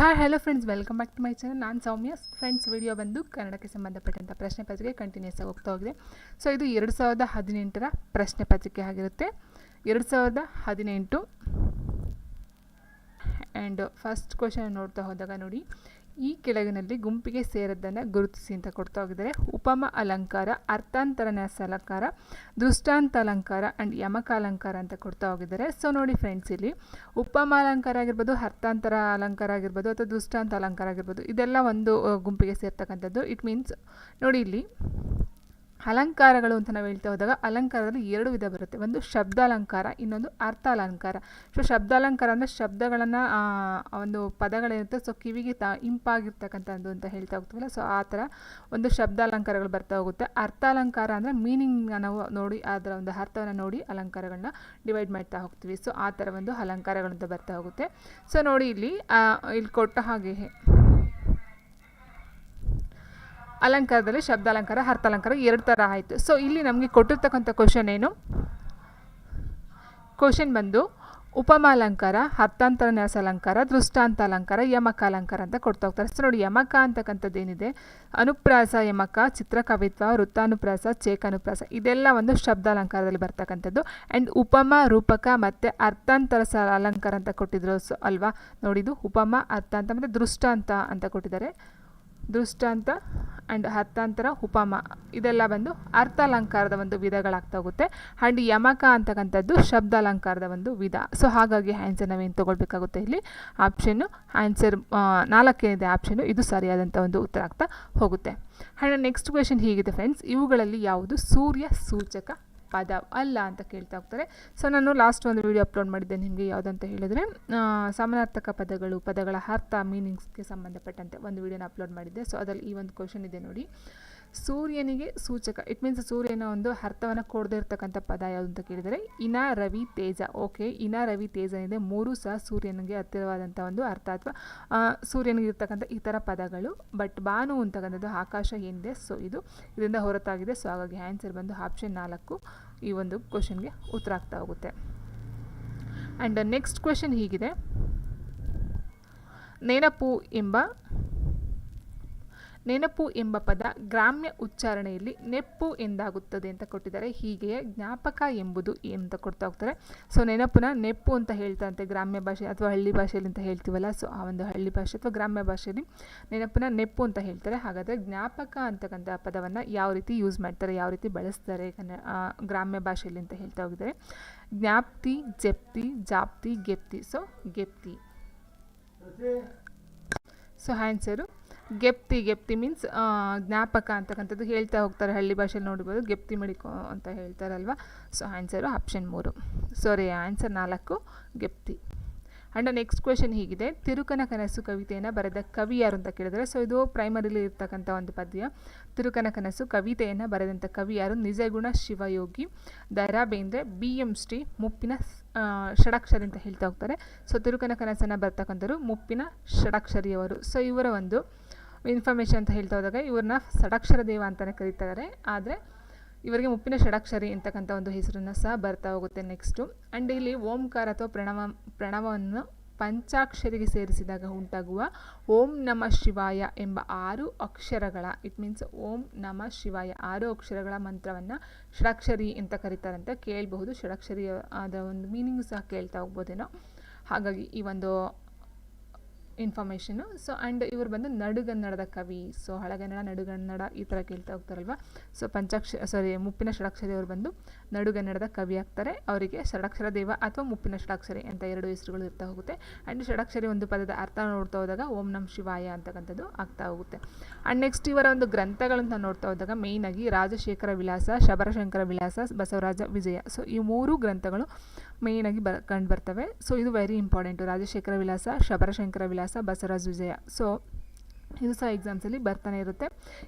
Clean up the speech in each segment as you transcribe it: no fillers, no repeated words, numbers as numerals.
Hi hello friends, welcome back to my channel. ನಾನು Soumya. Friends, video ಬಂದು ಕನ್ನಡಕ್ಕೆ ಸಂಬಂಧಪಟ್ಟಂಥ ಪ್ರಶ್ನೆ ಪತ್ರಿಕೆ ಕಂಟಿನ್ಯೂಸ್ ಆಗಿ ಹೋಗ್ತಾ ಹೋಗಿದೆ. ಸೊ ಇದು 2018ರ ಪ್ರಶ್ನೆ ಪತ್ರಿಕೆ ಆಗಿರುತ್ತೆ. 2018 ಆ್ಯಂಡ್ ಫಸ್ಟ್ ಕ್ವಶನ್ ನೋಡ್ತಾ ಹೋದಾಗ ನೋಡಿ, ಈ ಕೆಳಗಿನಲ್ಲಿ ಗುಂಪಿಗೆ ಸೇರದ್ದನ್ನು ಗುರುತಿಸಿ ಅಂತ ಕೊಡ್ತಾ ಹೋಗಿದ್ದಾರೆ. ಉಪಮ ಅಲಂಕಾರ, ಅರ್ಥಾಂತರ ನ್ಯಾಸ ಅಲಂಕಾರ, ದೃಷ್ಟಾಂತ ಅಲಂಕಾರ ಆ್ಯಂಡ್ ಯಮಕ ಅಲಂಕಾರ ಅಂತ ಕೊಡ್ತಾ ಹೋಗಿದ್ದಾರೆ. ಸೊ ನೋಡಿ ಫ್ರೆಂಡ್ಸ್, ಇಲ್ಲಿ ಉಪಮ ಅಲಂಕಾರ ಆಗಿರ್ಬೋದು, ಅರ್ಥಾಂತರ ಅಲಂಕಾರ ಆಗಿರ್ಬೋದು ಅಥವಾ ದೃಷ್ಟಾಂತ ಅಲಂಕಾರ ಆಗಿರ್ಬೋದು, ಇದೆಲ್ಲ ಒಂದು ಗುಂಪಿಗೆ ಸೇರ್ತಕ್ಕಂಥದ್ದು. ಇಟ್ ಮೀನ್ಸ್ ನೋಡಿ, ಇಲ್ಲಿ ಅಲಂಕಾರಗಳು ಅಂತ ನಾವು ಹೇಳ್ತಾ ಹೋದಾಗ ಅಲಂಕಾರದಲ್ಲಿ ಎರಡು ವಿಧ ಬರುತ್ತೆ. ಒಂದು ಶಬ್ದ ಅಲಂಕಾರ, ಇನ್ನೊಂದು ಅರ್ಥ ಅಲಂಕಾರ. ಸೊ ಶಬ್ದ ಅಲಂಕಾರ ಅಂದರೆ ಶಬ್ದಗಳನ್ನು ಒಂದು ಪದಗಳಿರುತ್ತೆ, ಸೊ ಕಿವಿಗೆ ಇಂಪಾಗಿರ್ತಕ್ಕಂಥದ್ದು ಅಂತ ಹೇಳ್ತಾ ಹೋಗ್ತೀವಲ್ಲ, ಸೊ ಆ ಥರ ಒಂದು ಶಬ್ದ ಅಲಂಕಾರಗಳು ಬರ್ತಾ ಹೋಗುತ್ತೆ. ಅರ್ಥ ಅಲಂಕಾರ ಅಂದರೆ ಮೀನಿಂಗ್ನ ನಾವು ನೋಡಿ ಅದರ ಒಂದು ಅರ್ಥವನ್ನು ನೋಡಿ ಅಲಂಕಾರಗಳನ್ನ ಡಿವೈಡ್ ಮಾಡ್ತಾ ಹೋಗ್ತೀವಿ. ಸೊ ಆ ಥರ ಒಂದು ಅಲಂಕಾರಗಳಂತ ಬರ್ತಾ ಹೋಗುತ್ತೆ. ಸೊ ನೋಡಿ, ಇಲ್ಲಿ ಕೊಟ್ಟ ಹಾಗೆ ಅಲಂಕಾರದಲ್ಲಿ ಶಬ್ದ ಅಲಂಕಾರ, ಅರ್ಥ ಅಲಂಕಾರ ಎರಡು ಥರ ಆಯಿತು. ಸೊ ಇಲ್ಲಿ ನಮಗೆ ಕೊಟ್ಟಿರ್ತಕ್ಕಂಥ ಕ್ವಶನ್ ಏನು? ಕ್ವಶನ್ ಬಂದು ಉಪಮ ಅಲಂಕಾರ, ಅರ್ಥಾಂತರ ನ್ಯಾಸ ಅಲಂಕಾರ, ದೃಷ್ಟಾಂತ ಅಲಂಕಾರ, ಯಮಕ ಅಲಂಕಾರ ಅಂತ ಕೊಡ್ತಾ ಹೋಗ್ತಾರೆ. ಸೊ ನೋಡಿ, ಯಮಕ ಅಂತಕ್ಕಂಥದ್ದು ಏನಿದೆ, ಅನುಪ್ರಾಸ ಯಮಕ, ಚಿತ್ರಕವಿತ್ವ, ವೃತ್ತಾನುಪ್ರಾಸ, ಚೇಕಾನುಪ್ರಾಸ, ಇದೆಲ್ಲ ಒಂದು ಶಬ್ದ ಅಲಂಕಾರದಲ್ಲಿ ಬರ್ತಕ್ಕಂಥದ್ದು. ಆ್ಯಂಡ್ ಉಪಮ, ರೂಪಕ ಮತ್ತು ಅರ್ಥಾಂತರ ಅಲಂಕಾರ ಅಂತ ಕೊಟ್ಟಿದ್ರು ಅಲ್ವಾ. ನೋಡಿದ್ದು ಉಪಮ, ಅರ್ಥಾಂತ ಮತ್ತು ದೃಷ್ಟಾಂತ ಅಂತ ಕೊಟ್ಟಿದ್ದಾರೆ. ದೃಷ್ಟಾಂತ ಆ್ಯಂಡ್ ಅರ್ಥಾಂತರ, ಉಪಮ, ಇದೆಲ್ಲ ಬಂದು ಅರ್ಥ ಅಲಂಕಾರದ ಒಂದು ವಿಧಗಳಾಗ್ತಾ ಹೋಗುತ್ತೆ. ಆ್ಯಂಡ್ ಯಮಕ ಅಂತಕ್ಕಂಥದ್ದು ಶಬ್ದ ಅಲಂಕಾರದ ಒಂದು ವಿಧ. ಸೊ ಹಾಗಾಗಿ ಆನ್ಸರ್ ನಾವೇನು ತೊಗೊಳ್ಬೇಕಾಗುತ್ತೆ, ಇಲ್ಲಿ ಆಪ್ಷನ್ನು ಆನ್ಸರ್ 4 ಏನಿದೆ ಆಪ್ಷನ್ನು, ಇದು ಸರಿಯಾದಂಥ ಒಂದು ಉತ್ತರ ಆಗ್ತಾ ಹೋಗುತ್ತೆ. ಆ್ಯಂಡ್ ನೆಕ್ಸ್ಟ್ ಕ್ವೆಶನ್ ಹೀಗಿದೆ ಫ್ರೆಂಡ್ಸ್, ಇವುಗಳಲ್ಲಿ ಯಾವುದು ಸೂರ್ಯ ಸೂಚಕ ಪದ ಅಲ್ಲ ಅಂತ ಕೇಳ್ತಾ ಹೋಗ್ತಾರೆ. ಸೊ ನಾನು ಲಾಸ್ಟ್ ಒಂದು ವಿಡಿಯೋ ಅಪ್ಲೋಡ್ ಮಾಡಿದ್ದೆ ನಿಮಗೆ, ಯಾವುದಂತ ಹೇಳಿದರೆ ಸಮಾನಾರ್ಥಕ ಪದಗಳು, ಪದಗಳ ಅರ್ಥ, ಮೀನಿಂಗ್ಸ್ಗೆ ಸಂಬಂಧಪಟ್ಟಂತೆ ಒಂದು ವಿಡಿಯೋನ ಅಪ್ಲೋಡ್ ಮಾಡಿದ್ದೆ. ಸೊ ಅದರಲ್ಲಿ ಈ ಒಂದು ಕ್ವಶನ್ ಇದೆ ನೋಡಿ, ಸೂರ್ಯನಿಗೆ ಸೂಚಕ, ಇಟ್ ಮೀನ್ಸ್ ಸೂರ್ಯನ ಒಂದು ಅರ್ಥವನ್ನು ಕೊಡದೇ ಇರ್ತಕ್ಕಂಥ ಪದ ಯಾವುದು ಅಂತ ಕೇಳಿದರೆ ಇನ, ರವಿ, ತೇಜ. ಓಕೆ, ಇನ, ರವಿ, ತೇಜ ಇದೆ, ಮೂರು ಸಹ ಸೂರ್ಯನಿಗೆ ಹತ್ತಿರವಾದಂಥ ಒಂದು ಅರ್ಥ ಅಥವಾ ಸೂರ್ಯನಿಗೆ ಇರ್ತಕ್ಕಂಥ ಈ ಥರ ಪದಗಳು. ಬಟ್ ಭಾನು ಅಂತಕ್ಕಂಥದ್ದು ಆಕಾಶ ಏನಿದೆ, ಸೊ ಇದರಿಂದ ಹೊರತಾಗಿದೆ. ಸೊ ಹಾಗಾಗಿ ಆನ್ಸರ್ ಬಂದು ಆಪ್ಷನ್ 4 ಈ ಒಂದು ಕ್ವಶನ್ಗೆ ಉತ್ತರ ಆಗ್ತಾ ಹೋಗುತ್ತೆ. ಆ್ಯಂಡ್ ನೆಕ್ಸ್ಟ್ ಕ್ವೆಶನ್ ಹೀಗಿದೆ, ನೆನಪು ಎಂಬ ಪದ ಗ್ರಾಮ್ಯ ಉಚ್ಚಾರಣೆಯಲ್ಲಿ ನೆಪ್ಪು ಎಂದಾಗುತ್ತದೆ ಅಂತ ಕೊಟ್ಟಿದ್ದಾರೆ. ಹೀಗೆಯೇ ಜ್ಞಾಪಕ ಎಂಬುದು ಅಂತ ಕೊಡ್ತಾ ಹೋಗ್ತಾರೆ. ಸೊ ನೆನಪುನ ನೆಪ್ಪು ಅಂತ ಹೇಳ್ತಾರಂತೆ ಗ್ರಾಮ್ಯ ಭಾಷೆ ಅಥವಾ ಹಳ್ಳಿ ಭಾಷೆಯಲ್ಲಿ ಅಂತ ಹೇಳ್ತೀವಲ್ಲ. ಸೊ ಆ ಒಂದು ಹಳ್ಳಿ ಭಾಷೆ ಅಥವಾ ಗ್ರಾಮ್ಯ ಭಾಷೆಯಲ್ಲಿ ನೆನಪುನ ನೆಪ್ಪು ಅಂತ ಹೇಳ್ತಾರೆ. ಹಾಗಾದರೆ ಜ್ಞಾಪಕ ಅಂತಕ್ಕಂಥ ಪದವನ್ನು ಯಾವ ರೀತಿ ಯೂಸ್ ಮಾಡ್ತಾರೆ, ಯಾವ ರೀತಿ ಬಳಸ್ತಾರೆ ಗ್ರಾಮ್ಯ ಭಾಷೆಯಲ್ಲಿ ಅಂತ ಹೇಳ್ತಾ ಹೋಗಿದ್ದಾರೆ. ಜ್ಞಾಪ್ತಿ, ಜಪ್ತಿ, ಜಾಪ್ತಿ, ಗೆಪ್ತಿ. ಸೊ ಗೆಪ್ತಿ. ಸೊ ಆನ್ಸರು ಗೆಪ್ತಿ ಮೀನ್ಸ್ ಜ್ಞಾಪಕ ಅಂತಕ್ಕಂಥದ್ದು ಹೇಳ್ತಾ ಹೋಗ್ತಾರೆ. ಹಳ್ಳಿ ಭಾಷೆಯಲ್ಲಿ ನೋಡ್ಬೋದು, ಗೆಪ್ತಿ ಮಡಿಕೋ ಅಂತ ಹೇಳ್ತಾರಲ್ವ. So answer option 3, sorry answer 4 ಗೆಪ್ತಿ. ಆ್ಯಂಡ್ ನೆಕ್ಸ್ಟ್ ಕ್ವೆಶನ್ ಹೀಗಿದೆ, ತಿರುಕನ ಕನಸು ಕವಿತೆಯನ್ನು ಬರೆದ ಕವಿ ಯಾರು ಅಂತ ಕೇಳಿದರೆ, ಸೊ ಇದು ಪ್ರೈಮರಿಲಿ ಇರ್ತಕ್ಕಂಥ ಒಂದು ಪದ್ಯ. ತಿರುಕನ ಕನಸು ಕವಿತೆಯನ್ನು ಬರೆದಂಥ ಕವಿ ಯಾರು? ನಿಜಗುಣ ಶಿವಯೋಗಿ, ದ ರಾ ಬೇಂದ್ರೆ, BM ಶ್ರೀ, ಮುಪ್ಪಿನ ಷಡಾಕ್ಷರಿ ಅಂತ ಹೇಳ್ತಾ ಹೋಗ್ತಾರೆ. ಸೊ ತಿರುಕನ ಕನಸನ್ನು ಬರ್ತಕ್ಕಂಥವ್ರು ಮುಪ್ಪಿನ ಷಡಾಕ್ಷರಿಯವರು. ಸೊ ಇವರ ಒಂದು ಇನ್ಫಾರ್ಮೇಷನ್ ಅಂತ ಹೇಳ್ತಾ ಹೋದಾಗ ಇವ್ರನ್ನ ಷಡಾಕ್ಷರ ದೇವ ಅಂತಲೇ ಕರೀತಾರೆ. ಆದರೆ ಇವರಿಗೆ ಮುಪ್ಪಿನ ಷಡಾಕ್ಷರಿ ಅಂತಕ್ಕಂಥ ಒಂದು ಹೆಸರನ್ನು ಸಹ ಬರ್ತಾ ಹೋಗುತ್ತೆ. ನೆಕ್ಸ್ಟು ಆ್ಯಂಡ್ ಇಲ್ಲಿ ಓಂಕಾರ ಅಥವಾ ಪ್ರಣವವನ್ನು ಪಂಚಾಕ್ಷರಿಗೆ ಸೇರಿಸಿದಾಗ ಉಂಟಾಗುವ ಓಂ ನಮ ಶಿವಾಯ ಎಂಬ 6 ಅಕ್ಷರಗಳ, ಇಟ್ ಮೀನ್ಸ್ ಓಂ ನಮ ಶಿವಾಯ 6 ಅಕ್ಷರಗಳ ಮಂತ್ರವನ್ನು ಷಡಾಕ್ಷರಿ ಅಂತ ಕರೀತಾರಂತ ಕೇಳಬಹುದು. ಷಡಾಕ್ಷರಿ ಅದರ ಒಂದು ಮೀನಿಂಗ್ ಸಹ ಕೇಳ್ತಾ ಹೋಗ್ಬೋದೇನೋ. ಹಾಗಾಗಿ ಈ ಒಂದು ಇನ್ಫಾರ್ಮೇಷನು. ಸೊ ಆ್ಯಂಡ್ ಇವರು ಬಂದು ನಡುಗನ್ನಡದ ಕವಿ. ಸೊ ಹಳಗನ್ನಡ, ನಡುಗನ್ನಡ ಈ ಥರ ಕೇಳ್ತಾ ಹೋಗ್ತಾರಲ್ವ. ಸೊ ಮುಪ್ಪಿನ ಷಡಾಕ್ಷರಿ ಅವರು ಬಂದು ನಡುಗನ್ನಡದ ಕವಿ ಆಗ್ತಾರೆ. ಅವರಿಗೆ ಷಡಾಕ್ಷರ ದೇವ ಅಥವಾ ಮುಪ್ಪಿನ ಷಡಾಕ್ಷರಿ ಅಂತ 2 ಹೆಸರುಗಳು ಇರ್ತಾ ಹೋಗುತ್ತೆ. ಆ್ಯಂಡ್ ಷಡಾಕ್ಷರಿ ಒಂದು ಪದದ ಅರ್ಥ ನೋಡ್ತಾ ಹೋದಾಗ ಓಂ ನಮ್ ಶಿವಾಯ ಅಂತಕ್ಕಂಥದ್ದು ಆಗ್ತಾ ಹೋಗುತ್ತೆ. ಆ್ಯಂಡ್ ನೆಕ್ಸ್ಟ್ ಇವರ ಒಂದು ಗ್ರಂಥಗಳನ್ನ ನೋಡ್ತಾ ಹೋದಾಗ ಮೇಯ್ನಾಗಿ ರಾಜಶೇಖರ ವಿಲಾಸ, ಶಬರಶಂಕರ ವಿಲಾಸ, ಬಸವರಾಜ ವಿಜಯ. ಸೊ ಈ 3 ಗ್ರಂಥಗಳು ಮೇಯ್ನಾಗಿ ಕಂಡು ಬರ್ತವೆ. ಸೊ ಇದು ವೆರಿ ಇಂಪಾರ್ಟೆಂಟು, ರಾಜಶೇಖರ ವಿಲಾಸ, ಶಬರಶಂಕರ ವಿಲಾಸ, ಬಸವರಾಜ ವಿಜಯ. ಸೊ ಇದು ಸಹ ಎಕ್ಸಾಮ್ಸಲ್ಲಿ ಬರ್ತಾನೆ ಇರುತ್ತೆ.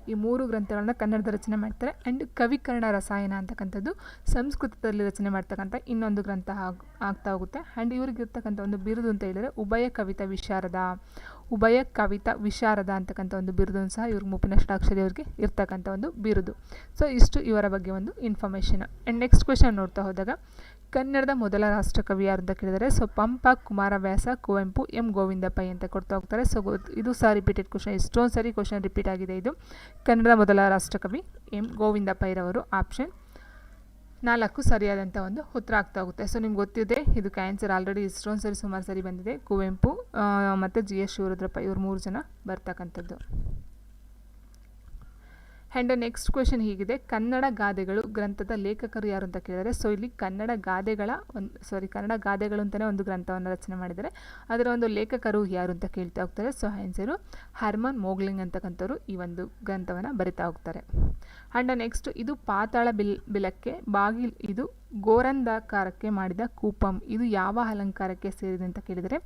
ಈ 3 ಗ್ರಂಥಗಳನ್ನ ಕನ್ನಡದ ರಚನೆ ಮಾಡ್ತಾರೆ. ಆ್ಯಂಡ್ ಕವಿಕರ್ಣ ರಸಾಯನ ಅಂತಕ್ಕಂಥದ್ದು ಸಂಸ್ಕೃತದಲ್ಲಿ ರಚನೆ ಮಾಡ್ತಕ್ಕಂಥ ಇನ್ನೊಂದು ಗ್ರಂಥ ಆಗ್ತಾ ಹೋಗುತ್ತೆ. ಆ್ಯಂಡ್ ಇವ್ರಿಗಿರ್ತಕ್ಕಂಥ ಒಂದು ಬಿರುದು ಅಂತ ಹೇಳಿದರೆ ಉಭಯ ಕವಿತಾ ವಿಶಾರದ ಅಂತಕ್ಕಂಥ ಒಂದು ಬಿರುದನ್ನು ಸಹ ಇವ್ರಿಗೆ ಮುಪ್ಪಿನ ಷಡಾಕ್ಷರಿ ಅವ್ರಿಗೆ ಇರ್ತಕ್ಕಂಥ ಒಂದು ಬಿರುದು. ಸೊ ಇಷ್ಟು ಇವರ ಬಗ್ಗೆ ಒಂದು ಇನ್ಫಾರ್ಮೇಷನ್. ಆ್ಯಂಡ್ ನೆಕ್ಸ್ಟ್ ಕ್ವೆಶನ್ ನೋಡ್ತಾ ಹೋದಾಗ, ಕನ್ನಡದ ಮೊದಲ ರಾಷ್ಟ್ರಕವಿ ಯಾರು ಅಂತ ಕೇಳಿದರೆ ಸೊ ಪಂಪ, ಕುಮಾರವ್ಯಾಸ, ಕುವೆಂಪು, ಎಂ ಗೋವಿಂದ ಪೈ ಅಂತ ಕೊಡ್ತಾ ಹೋಗ್ತಾರೆ. ಸೊ ಇದು ಸಹ ರಿಪೀಟೆಡ್ ಕ್ವಶನ್, ಇಷ್ಟೊಂದು ಸರಿ ಕ್ವಶನ್ ರಿಪೀಟ್ ಆಗಿದೆ. ಇದು ಕನ್ನಡದ ಮೊದಲ ರಾಷ್ಟ್ರಕವಿ ಎಂ ಗೋವಿಂದ ಪೈರವರು. ಆಪ್ಷನ್ 4 ಸರಿಯಾದಂಥ ಒಂದು ಉತ್ತರ ಆಗ್ತಾ ಹೋಗುತ್ತೆ. ಸೊ ನಿಮ್ಗೆ ಗೊತ್ತಿದೆ ಇದಕ್ಕೆ ಆನ್ಸರ್ ಆಲ್ರೆಡಿ ಇಷ್ಟೊಂದು ಸರಿ ಸುಮಾರು ಸರಿ ಬಂದಿದೆ. ಕುವೆಂಪು ಮತ್ತು GS ಶಿವರುದ್ರಪ್ಪ ಇವರು 3 ಜನ ಬರ್ತಕ್ಕಂಥದ್ದು. ಆ್ಯಂಡ್ ನೆಕ್ಸ್ಟ್ ಕ್ವೆಶನ್ ಹೀಗಿದೆ, ಕನ್ನಡ ಗಾದೆಗಳು ಗ್ರಂಥದ ಲೇಖಕರು ಯಾರು ಅಂತ ಕೇಳಿದರೆ ಸೊ ಇಲ್ಲಿ ಕನ್ನಡ ಗಾದೆಗಳು ಅಂತಲೇ ಒಂದು ಗ್ರಂಥವನ್ನು ರಚನೆ ಮಾಡಿದ್ದಾರೆ. ಅದರ ಒಂದು ಲೇಖಕರು ಯಾರು ಅಂತ ಕೇಳ್ತಾ ಹೋಗ್ತಾರೆ. ಸೊ ಆನ್ಸರು ಹರ್ಮನ್ ಮೋಗ್ಲಿಂಗ್ ಅಂತಕ್ಕಂಥವ್ರು ಈ ಒಂದು ಗ್ರಂಥವನ್ನು ಬರಿತಾ ಹೋಗ್ತಾರೆ. ಆ್ಯಂಡ್ ನೆಕ್ಸ್ಟ್ ಇದು ಪಾತಾಳ ಬಿಲಕ್ಕೆ ಬಾಗಿಲ್, ಇದು ಗೋರಂದಾಕಾರಕ್ಕೆ ಮಾಡಿದ ಕೂಪಂ, ಇದು ಯಾವ ಅಲಂಕಾರಕ್ಕೆ ಸೇರಿದೆ ಅಂತ ಕೇಳಿದರೆ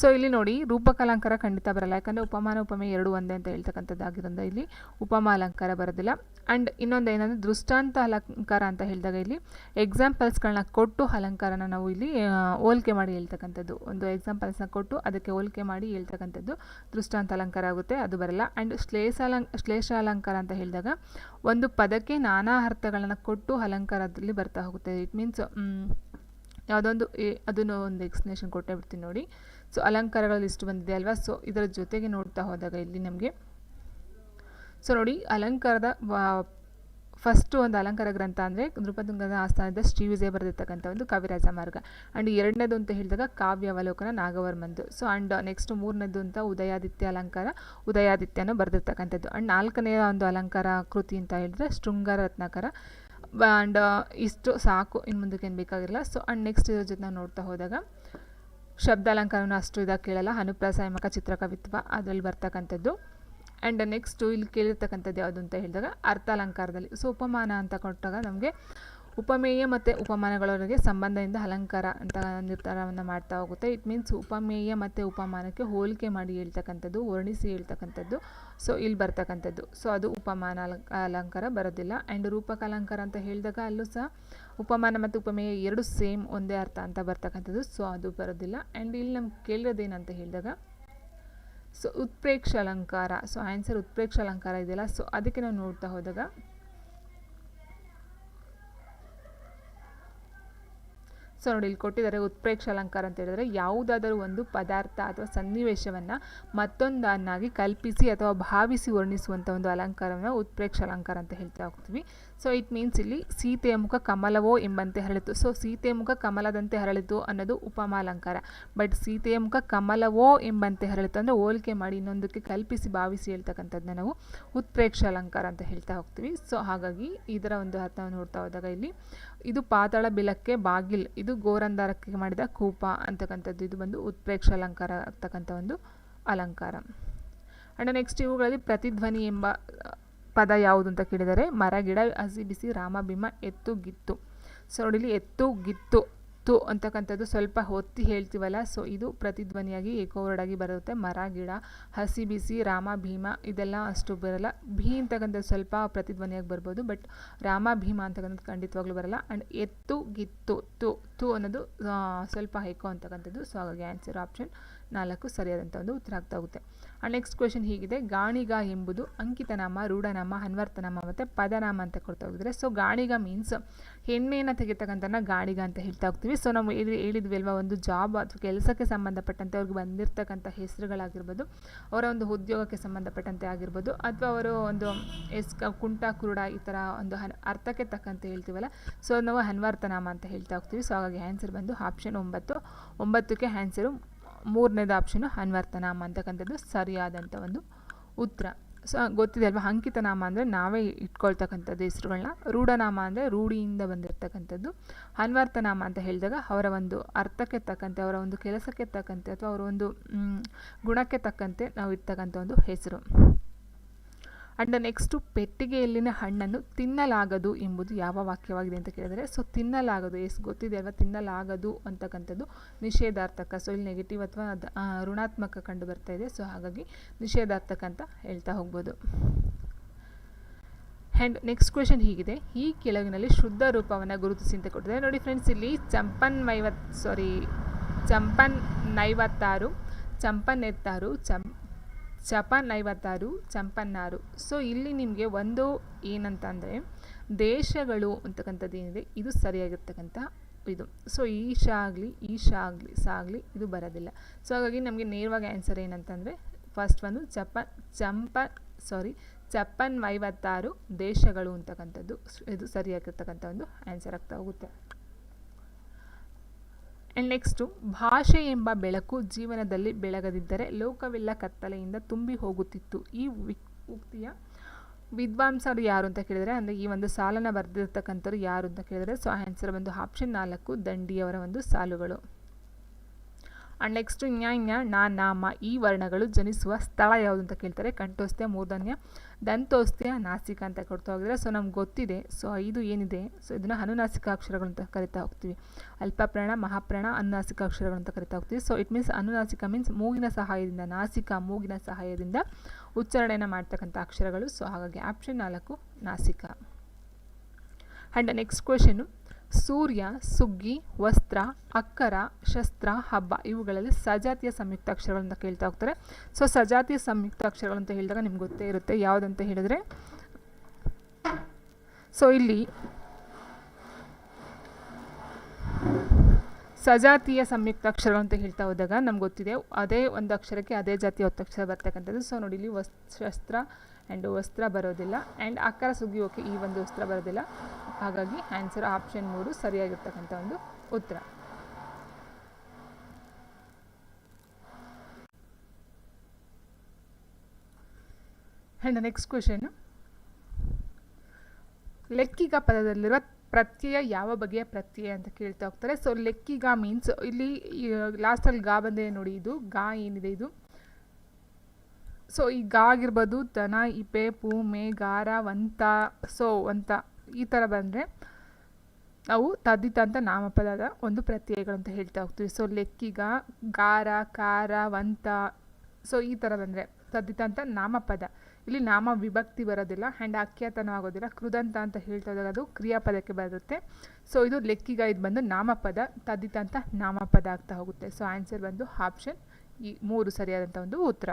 ಸೊ ಇಲ್ಲಿ ನೋಡಿ ರೂಪಕಾಲಂಕಾರ ಖಂಡಿತ ಬರಲ್ಲ, ಯಾಕಂದರೆ ಉಪಮಾನ ಉಪಮೇಯ 2 ಒಂದೇ ಅಂತ ಹೇಳ್ತಕ್ಕಂಥದ್ದಾಗಿರೋದ್ರಿಂದ ಇಲ್ಲಿ ಉಪಮಾ ಅಲಂಕಾರ ಬರೋದಿಲ್ಲ. ಆ್ಯಂಡ್ ಇನ್ನೊಂದು ಏನಂದರೆ ದೃಷ್ಟಾಂತ ಅಲಂಕಾರ ಅಂತ ಹೇಳಿದಾಗ ಇಲ್ಲಿ ಎಕ್ಸಾಂಪಲ್ಸ್ಗಳನ್ನ ಕೊಟ್ಟು ಅಲಂಕಾರನ ನಾವು ಇಲ್ಲಿ ಹೋಲಿಕೆ ಮಾಡಿ ಹೇಳ್ತಕ್ಕಂಥದ್ದು, ಒಂದು ಎಕ್ಸಾಂಪಲ್ಸ್ನ ಕೊಟ್ಟು ಅದಕ್ಕೆ ಹೋಲಿಕೆ ಮಾಡಿ ಹೇಳ್ತಕ್ಕಂಥದ್ದು ದೃಷ್ಟಾಂತ ಅಲಂಕಾರ ಆಗುತ್ತೆ, ಅದು ಬರಲ್ಲ. ಆ್ಯಂಡ್ ಶ್ಲೇಷ ಅಲಂಕಾರ ಅಂತ ಹೇಳಿದಾಗ ಒಂದು ಪದಕ್ಕೆ ನಾನಾ ಅರ್ಥಗಳನ್ನು ಕೊಟ್ಟು ಅಲಂಕಾರದಲ್ಲಿ ಬರ್ತಾ ಹೋಗುತ್ತೆ. ಇಟ್ ಮೀನ್ಸ್ ಯಾವುದೊಂದು ಅದನ್ನು ಒಂದು ಎಕ್ಸ್ಪ್ಲನೇಷನ್ ಕೊಟ್ಟೇ ಬಿಡ್ತೀನಿ ನೋಡಿ. ಸೊ ಅಲಂಕಾರಗಳಲ್ಲಿ ಇಷ್ಟು ಬಂದಿದೆ ಅಲ್ವಾ. ಸೊ ಇದರ ಜೊತೆಗೆ ನೋಡ್ತಾ ಹೋದಾಗ ಇಲ್ಲಿ ನಮಗೆ ಸೊ ನೋಡಿ ಅಲಂಕಾರದ ಫಸ್ಟು ಒಂದು ಅಲಂಕಾರ ಗ್ರಂಥ ಅಂದರೆ ನೃಪತುಂಗದ ಆಸ್ಥಾನದ ಶ್ರೀ ವಿಜಯ ಬರೆದಿರ್ತಕ್ಕಂಥ ಒಂದು ಕವಿರಾಜ ಮಾರ್ಗ. ಆ್ಯಂಡ್ 2ನೇದು ಅಂತ ಹೇಳಿದಾಗ ಕಾವ್ಯಾವಲೋಕನ ನಾಗವರ್ಮಂದು. ಸೊ ಆ್ಯಂಡ್ ನೆಕ್ಸ್ಟ್ 3ನೇದು ಅಂತ ಉದಯಾದಿತ್ಯ ಅಲಂಕಾರ, ಉದಯಾದಿತ್ಯನೂ ಬರೆದಿರ್ತಕ್ಕಂಥದ್ದು. ಆ್ಯಂಡ್ 4ನೆಯ ಒಂದು ಅಲಂಕಾರ ಕೃತಿ ಅಂತ ಹೇಳಿದ್ರೆ ಶೃಂಗಾರ ರತ್ನಾಕರ. ಆ್ಯಂಡ್ ಇಷ್ಟು ಸಾಕು, ಇನ್ನು ಮುಂದಕ್ಕೆ ಏನು ಬೇಕಾಗಿರಲ್ಲ. ಸೊ ಆ್ಯಂಡ್ ನೆಕ್ಸ್ಟ್ ಇದ್ರ ಜೊತೆ ನಾವು ನೋಡ್ತಾ ಹೋದಾಗ ಶಬ್ದ ಅಲಂಕಾರನೂ ಅಷ್ಟು ಇದಾಗಿ ಕೇಳಲ್ಲ, ಅನುಪ್ರಾಸ, ಯಮಕ, ಚಿತ್ರಕವಿತ್ವ ಅದರಲ್ಲಿ ಬರ್ತಕ್ಕಂಥದ್ದು. ಆ್ಯಂಡ್ ನೆಕ್ಸ್ಟು ಇಲ್ಲಿ ಕೇಳಿರ್ತಕ್ಕಂಥದ್ದು ಯಾವುದು ಅಂತ ಹೇಳಿದಾಗ ಅರ್ಥಾಲಂಕಾರದಲ್ಲಿ. ಸೊ ಉಪಮಾನ ಅಂತ ಕೊಟ್ಟಾಗ ನಮಗೆ ಉಪಮೇಯ ಮತ್ತು ಉಪಮಾನಗಳವರೆಗೆ ಸಂಬಂಧದಿಂದ ಅಲಂಕಾರ ಅಂತ ನಿರ್ಧಾರವನ್ನು ಮಾಡ್ತಾ ಹೋಗುತ್ತೆ. ಇಟ್ ಮೀನ್ಸ್ ಉಪಮೇಯ ಮತ್ತು ಉಪಮಾನಕ್ಕೆ ಹೋಲಿಕೆ ಮಾಡಿ ಹೇಳ್ತಕ್ಕಂಥದ್ದು, ವರ್ಣಿಸಿ ಹೇಳ್ತಕ್ಕಂಥದ್ದು. ಸೊ ಇಲ್ಲಿ ಬರ್ತಕ್ಕಂಥದ್ದು ಸೊ ಅದು ಉಪಮಾನ ಅಲಂಕಾರ ಬರೋದಿಲ್ಲ. ಆ್ಯಂಡ್ ರೂಪಕ ಅಲಂಕಾರ ಅಂತ ಹೇಳಿದಾಗ ಅಲ್ಲೂ ಸಹ ಉಪಮಾನ ಮತ್ತು ಉಪಮೇಯ 2 ಸೇಮ್ ಒಂದೇ ಅರ್ಥ ಅಂತ ಬರ್ತಕ್ಕಂಥದ್ದು. ಸೊ ಅದು ಬರೋದಿಲ್ಲ. ಆ್ಯಂಡ್ ಇಲ್ಲಿ ನಮ್ಗೆ ಕೇಳಿರೋದೇನಂತ ಹೇಳಿದಾಗ ಸೊ ಉತ್ಪ್ರೇಕ್ಷ ಅಲಂಕಾರ. ಸೊ ಆನ್ಸರ್ ಉತ್ಪ್ರೇಕ್ಷ ಅಲಂಕಾರ ಇದೆಯಲ್ಲ, ಸೊ ಅದಕ್ಕೆ ನಾವು ನೋಡ್ತಾ ಹೋದಾಗ ಸೊ ನೋಡಿ ಇಲ್ಲಿ ಕೊಟ್ಟಿದ್ದಾರೆ ಉತ್ಪ್ರೇಕ್ಷ ಅಲಂಕಾರ ಅಂತ ಹೇಳಿದ್ರೆ ಯಾವುದಾದರೂ ಒಂದು ಪದಾರ್ಥ ಅಥವಾ ಸನ್ನಿವೇಶವನ್ನು ಮತ್ತೊಂದನ್ನಾಗಿ ಕಲ್ಪಿಸಿ ಅಥವಾ ಭಾವಿಸಿ ವರ್ಣಿಸುವಂಥ ಒಂದು ಅಲಂಕಾರವನ್ನು ಉತ್ಪ್ರೇಕ್ಷ ಅಲಂಕಾರ ಅಂತ ಹೇಳ್ತಾ ಹೋಗ್ತೀವಿ. ಸೊ ಇಟ್ ಮೀನ್ಸ್ ಇಲ್ಲಿ ಸೀತೆಯ ಮುಖ ಕಮಲವೋ ಎಂಬಂತೆ ಹರಳಿತು. ಸೊ ಸೀತೆಯ ಮುಖ ಕಮಲದಂತೆ ಹರಳಿತು ಅನ್ನೋದು ಉಪಮಾ ಅಲಂಕಾರ. ಬಟ್ ಸೀತೆಯ ಮುಖ ಕಮಲವೋ ಎಂಬಂತೆ ಹರಳಿತು ಅಂದರೆ ಹೋಲಿಕೆ ಮಾಡಿ ಇನ್ನೊಂದಕ್ಕೆ ಕಲ್ಪಿಸಿ ಭಾವಿಸಿ ಹೇಳ್ತಕ್ಕಂಥದ್ದನ್ನ ನಾವು ಉತ್ಪ್ರೇಕ್ಷ ಅಲಂಕಾರ ಅಂತ ಹೇಳ್ತಾ ಹೋಗ್ತೀವಿ. ಸೊ ಹಾಗಾಗಿ ಇದರ ಒಂದು ಅರ್ಥವನ್ನು ನೋಡ್ತಾ ಹೋದಾಗ ಇಲ್ಲಿ ಇದು ಪಾತಾಳ ಬಿಲಕ್ಕೆ ಬಾಗಿಲ್, ಇದು ಗೋರಂದಾರಕ್ಕೆ ಮಾಡಿದ ಕೂಪ ಅಂತಕ್ಕಂಥದ್ದು, ಇದು ಬಂದು ಉತ್ಪ್ರೇಕ್ಷ ಅಲಂಕಾರ ಆಗ್ತಕ್ಕಂಥ ಒಂದು ಅಲಂಕಾರ. ಆ್ಯಂಡ್ ನೆಕ್ಸ್ಟ್ ಇವುಗಳಲ್ಲಿ ಪ್ರತಿಧ್ವನಿ ಎಂಬ ಪದ ಯಾವುದು ಅಂತ ಕೇಳಿದರೆ ಮರ, ಗಿಡ, ಹಸಿ ಬಿಸಿ, ರಾಮ, ಭೀಮ, ಎತ್ತು, ಗಿತ್ತು. ಸೊ ನೋಡಿ ಇಲ್ಲಿ ಎತ್ತು, ಗಿತ್ತು, ತು ಅಂತಕ್ಕಂಥದ್ದು ಸ್ವಲ್ಪ ಒತ್ತಿ ಹೇಳ್ತೀವಲ್ಲ, ಸೊ ಇದು ಪ್ರತಿಧ್ವನಿಯಾಗಿ ಏಕೋವರ್ಡಾಗಿ ಬರುತ್ತೆ. ಮರ, ಗಿಡ, ಹಸಿ ಬಿಸಿ, ರಾಮ, ಭೀಮ ಇದೆಲ್ಲ ಅಷ್ಟು ಬರಲ್ಲ. ಭೀ ಅಂತಕ್ಕಂಥದ್ದು ಸ್ವಲ್ಪ ಪ್ರತಿಧ್ವನಿಯಾಗಿ ಬರ್ಬೋದು, ಬಟ್ ರಾಮ, ಭೀಮ ಅಂತಕ್ಕಂಥದ್ದು ಖಂಡಿತವಾಗ್ಲೂ ಬರಲ್ಲ. ಆ್ಯಂಡ್ ಎತ್ತು, ಗಿತ್ತು, ತು ಅನ್ನೋದು ಸ್ವಲ್ಪ ಏಕೋ ಅಂತಕ್ಕಂಥದ್ದು. ಸೊ ಹಾಗಾಗಿ ಆನ್ಸರ್ ಆಪ್ಷನ್ 4 ಸರಿಯಾದಂಥ ಒಂದು ಉತ್ತರ ಆಗ್ತಾ ಹೋಗುತ್ತೆ. ಆ್ಯಂಡ್ ನೆಕ್ಸ್ಟ್ ಕ್ವೆಶನ್ ಹೀಗಿದೆ, ಗಾಣಿಗ ಎಂಬುದು ಅಂಕಿತನಾಮ, ರೂಢನಾಮ, ಅನ್ವರ್ಥನಾಮ ಮತ್ತು ಪದನಾಮ ಅಂತ ಕೊಡ್ತಾ ಹೋಗಿದ್ರೆ ಸೊ ಗಾಣಿಗ ಮೀನ್ಸ್ ಹೆಣ್ಣೆಯನ್ನು ತೆಗಿತಕ್ಕಂಥನ್ನ ಗಾಣಿಗ ಅಂತ ಹೇಳ್ತಾ ಹೋಗ್ತೀವಿ. ಸೊ ನಾವು ಹೇಳಿದ್ವಿ ಅಲ್ವಾ, ಒಂದು ಜಾಬ್ ಅಥವಾ ಕೆಲಸಕ್ಕೆ ಸಂಬಂಧಪಟ್ಟಂತೆ ಅವ್ರಿಗೆ ಬಂದಿರತಕ್ಕಂಥ ಹೆಸರುಗಳಾಗಿರ್ಬೋದು, ಅವರ ಒಂದು ಉದ್ಯೋಗಕ್ಕೆ ಸಂಬಂಧಪಟ್ಟಂತೆ ಆಗಿರ್ಬೋದು, ಅಥವಾ ಅವರು ಒಂದು ಕುಂಟ, ಕುರುಡ ಈ ಥರ ಒಂದು ಅರ್ಥಕ್ಕೆ ತಕ್ಕಂತೆ ಹೇಳ್ತೀವಲ್ಲ, ಸೊ ನಾವು ಅನ್ವರ್ಥನಾಮ ಅಂತ ಹೇಳ್ತಾ ಹೋಗ್ತೀವಿ. ಸೊ ಹಾಗಾಗಿ ಆನ್ಸರ್ ಬಂದು ಆಪ್ಷನ್ 9ಕ್ಕೆ ಆನ್ಸರು 3ನೇದು ಆಪ್ಷನು ಅನ್ವರ್ಥನಾಮ ಅಂತಕ್ಕಂಥದ್ದು ಸರಿಯಾದಂಥ ಒಂದು ಉತ್ತರ. ಸೊ ಗೊತ್ತಿದೆ ಅಲ್ವಾ, ಅಂಕಿತನಾಮ ಅಂದರೆ ನಾವೇ ಇಟ್ಕೊಳ್ತಕ್ಕಂಥದ್ದು ಹೆಸರುಗಳನ್ನ, ರೂಢನಾಮ ಅಂದರೆ ರೂಢಿಯಿಂದ ಬಂದಿರತಕ್ಕಂಥದ್ದು, ಅನ್ವರ್ಥನಾಮ ಅಂತ ಹೇಳಿದಾಗ ಅವರ ಒಂದು ಅರ್ಥಕ್ಕೆ ತಕ್ಕಂತೆ, ಅವರ ಒಂದು ಕೆಲಸಕ್ಕೆ ತಕ್ಕಂತೆ ಅಥವಾ ಅವರ ಒಂದು ಗುಣಕ್ಕೆ ತಕ್ಕಂತೆ ನಾವು ಇರ್ತಕ್ಕಂಥ ಒಂದು ಹೆಸರು. ಆ್ಯಂಡ್ ನೆಕ್ಸ್ಟು ಪೆಟ್ಟಿಗೆಯಲ್ಲಿನ ಹಣ್ಣನ್ನು ತಿನ್ನಲಾಗದು ಎಂಬುದು ಯಾವ ವಾಕ್ಯವಾಗಿದೆ ಅಂತ ಕೇಳಿದರೆ ಸೊ ತಿನ್ನಲಾಗದು ಗೊತ್ತಿದೆ ಅಲ್ವಾ, ತಿನ್ನಲಾಗದು ಅಂತಕ್ಕಂಥದ್ದು ನಿಷೇಧಾರ್ಥಕ. ಸೊ ಇಲ್ಲಿ ನೆಗೆಟಿವ್ ಅಥವಾ ಋಣಾತ್ಮಕ ಕಂಡು ಬರ್ತಾ ಇದೆ. ಸೊ ಹಾಗಾಗಿ ನಿಷೇಧಾರ್ಥಕ ಅಂತ ಹೇಳ್ತಾ ಹೋಗ್ಬೋದು. ಆ್ಯಂಡ್ ನೆಕ್ಸ್ಟ್ ಕ್ವೆಶನ್ ಹೀಗಿದೆ, ಈ ಕೆಳಗಿನಲ್ಲಿ ಶುದ್ಧ ರೂಪವನ್ನು ಗುರುತಿಸಿ ಅಂತ ಕೊಟ್ಟಿದ್ದಾರೆ. ನೋಡಿ ಫ್ರೆಂಡ್ಸ್, ಇಲ್ಲಿ ಚಂಪನ್ನೈವತ್ತಾರು, ಚಂಪನ್ನೆತ್ತಾರು, ಚಪನೈವತ್ತಾರು, ಚಂಪನ್ನಾರು. ಸೊ ಇಲ್ಲಿ ನಿಮಗೆ ಒಂದು ಏನಂತ ಅಂದರೆ ದೇಶಗಳು ಅಂತಕ್ಕಂಥದ್ದು ಏನಿದೆ ಇದು ಸರಿಯಾಗಿರ್ತಕ್ಕಂಥ ಇದು. ಸೊ ಸ ಆಗಲಿ ಇದು ಬರೋದಿಲ್ಲ. ಸೊ ಹಾಗಾಗಿ ನಮಗೆ ನೇರವಾಗಿ ಆನ್ಸರ್ ಏನಂತಂದರೆ ಫಸ್ಟ್ ಒಂದು ಚಪ್ಪನ್ 56 ದೇಶಗಳು ಅಂತಕ್ಕಂಥದ್ದು ಇದು ಸರಿಯಾಗಿರ್ತಕ್ಕಂಥ ಒಂದು ಆನ್ಸರ್ ಆಗ್ತಾ ಹೋಗುತ್ತೆ. ಆ್ಯಂಡ್ ನೆಕ್ಸ್ಟು, ಭಾಷೆ ಎಂಬ ಬೆಳಕು ಜೀವನದಲ್ಲಿ ಬೆಳಗದಿದ್ದರೆ ಲೋಕವೆಲ್ಲ ಕತ್ತಲೆಯಿಂದ ತುಂಬಿ ಹೋಗುತ್ತಿತ್ತು. ಈ ಉಕ್ತಿಯ ವಿದ್ವಾಂಸರು ಯಾರು ಅಂತ ಕೇಳಿದರೆ, ಅಂದರೆ ಈ ಒಂದು ಸಾಲನ್ನು ಬರೆದಿರ್ತಕ್ಕಂಥವ್ರು ಯಾರು ಅಂತ ಕೇಳಿದರೆ, ಸೊ ಆನ್ಸರ್ ಒಂದು ಆಪ್ಷನ್ 4 ದಂಡಿಯವರ ಒಂದು ಸಾಲುಗಳು. ಆ್ಯಂಡ್ ನೆಕ್ಸ್ಟು ನಾಮ ಈ ವರ್ಣಗಳು ಜನಿಸುವ ಸ್ಥಳ ಯಾವುದು ಅಂತ ಕೇಳ್ತಾರೆ. ಕಂಠೋಸ್ತ್ಯ, ಮೂರ್ಧನ್ಯ, ದಂತೋಸ್ತ್ಯ, ನಾಸಿಕ ಅಂತ ಕೊಡ್ತಾ ಹೋಗಿದ್ರೆ, ಸೊ ನಮ್ಗೆ ಗೊತ್ತಿದೆ. ಸೊ 5 ಏನಿದೆ, ಸೊ ಇದನ್ನು ಅನುನಾಸಿಕ ಅಕ್ಷರಗಳು ಅಂತ ಕರಿತಾ ಹೋಗ್ತೀವಿ. ಅಲ್ಪಪ್ರಾಣ, ಮಹಾಪ್ರಾಣ, ಅನುನಾಸಿಕ ಅಕ್ಷರಗಳು ಅಂತ ಕರಿತಾ ಹೋಗ್ತೀವಿ. ಸೊ ಇಟ್ ಮೀನ್ಸ್ ಅನುನಾಸಿಕ ಮೀನ್ಸ್ ಮೂಗಿನ ಸಹಾಯದಿಂದ, ನಾಸಿಕ ಮೂಗಿನ ಸಹಾಯದಿಂದ ಉಚ್ಚಾರಣೆಯನ್ನು ಮಾಡ್ತಕ್ಕಂಥ ಅಕ್ಷರಗಳು. ಸೊ ಹಾಗಾಗಿ option 4 Nasik. And next question, ಸೂರ್ಯ, ಸುಗ್ಗಿ, ವಸ್ತ್ರ, ಅಕ್ಕರ, ಶಸ್ತ್ರ, ಹಬ್ಬ ಇವುಗಳಲ್ಲಿ ಸಜಾತಿಯ ಸಂಯುಕ್ತ ಅಕ್ಷರಗಳು ಅಂತ ಕೇಳ್ತಾ ಹೋಗ್ತಾರೆ. ಸೊ ಸಜಾತಿಯ ಸಂಯುಕ್ತ ಅಕ್ಷರಗಳು ಅಂತ ಹೇಳಿದಾಗ ನಿಮ್ಗೆ ಗೊತ್ತೇ ಇರುತ್ತೆ ಯಾವುದಂತ ಹೇಳಿದ್ರೆ, ಸೊ ಇಲ್ಲಿ ಸಜಾತಿಯ ಸಂಯುಕ್ತ ಅಕ್ಷರಗಳು ಅಂತ ಹೇಳ್ತಾ ಹೋದಾಗ ನಮ್ಗೆ ಗೊತ್ತಿದೆ ಅದೇ ಒಂದು ಅಕ್ಷರಕ್ಕೆ ಅದೇ ಜಾತಿಯ ಒತ್ತಕ್ಷರ ಬರ್ತಕ್ಕಂಥದ್ದು. ಸೊ ನೋಡಿ ಇಲ್ಲಿ ಶಸ್ತ್ರ ಆ್ಯಂಡ್ ವಸ್ತ್ರ ಬರೋದಿಲ್ಲ, ಆ್ಯಂಡ್ ಅಕ್ಕರ, ಸುಗ್ಗಿ ಓಕೆ ಈ ಒಂದು ವಸ್ತ್ರ ಬರೋದಿಲ್ಲ. ಹಾಗಾಗಿ ಆನ್ಸರ್ ಆಪ್ಷನ್ 3 ಸರಿಯಾಗಿರ್ತಕ್ಕಂಥ ಒಂದು ಉತ್ತರ. ಆ್ಯಂಡ್ ನೆಕ್ಸ್ಟ್ ಕ್ವೆಶನ್, ಲೆಕ್ಕಿಗ ಪದದಲ್ಲಿರುವ ಪ್ರತ್ಯಯ ಯಾವ ಬಗೆಯ ಪ್ರತ್ಯಯ ಅಂತ ಕೇಳ್ತಾ ಹೋಗ್ತಾರೆ. ಸೊ ಲೆಕ್ಕಿಗ ಮೀನ್ಸ್ ಇಲ್ಲಿ ಲಾಸ್ಟಲ್ಲಿ ಗಾ ಬಂದಿದೆ ನೋಡಿ, ಇದು ಗಾ ಏನಿದೆ ಇದು. ಸೊ ಈ ಗಾ ಆಗಿರ್ಬೋದು, ದನ, ಇಪೆ, ಪೂ, ಮೇ, ಗಾರ, ವಂತ, ಸೊ ವಂತ ಈ ಥರ ಬಂದರೆ ಅವು ತದ್ದಿತಂತ ನಾಮಪದದ ಒಂದು ಪ್ರತ್ಯಯಗಳು ಅಂತ ಹೇಳ್ತಾ ಹೋಗ್ತೀವಿ. ಸೊ ಲೆಕ್ಕಿಗ, ಗಾರ, ಕಾರ, ವಂತ, ಸೊ ಈ ಥರ ಬಂದರೆ ತದ್ದಿತಂತ ನಾಮಪದ. ಇಲ್ಲಿ ನಾಮ ವಿಭಕ್ತಿ ಬರೋದಿಲ್ಲ, ಆ್ಯಂಡ್ ಆಖ್ಯಾತನೂ ಆಗೋದಿಲ್ಲ. ಕೃದಂತ ಅಂತ ಹೇಳ್ತಾ ಹೋದಾಗ ಅದು ಕ್ರಿಯಾಪದಕ್ಕೆ ಬರುತ್ತೆ. ಸೊ ಇದು ಲೆಕ್ಕಿಗ, ಇದು ಬಂದು ನಾಮಪದ, ತದ್ದಿತಂತ ನಾಮಪದ ಆಗ್ತಾ ಹೋಗುತ್ತೆ. ಸೊ ಆನ್ಸರ್ ಬಂದು ಆಪ್ಷನ್ 3 ಸರಿಯಾದಂಥ ಒಂದು ಉತ್ತರ.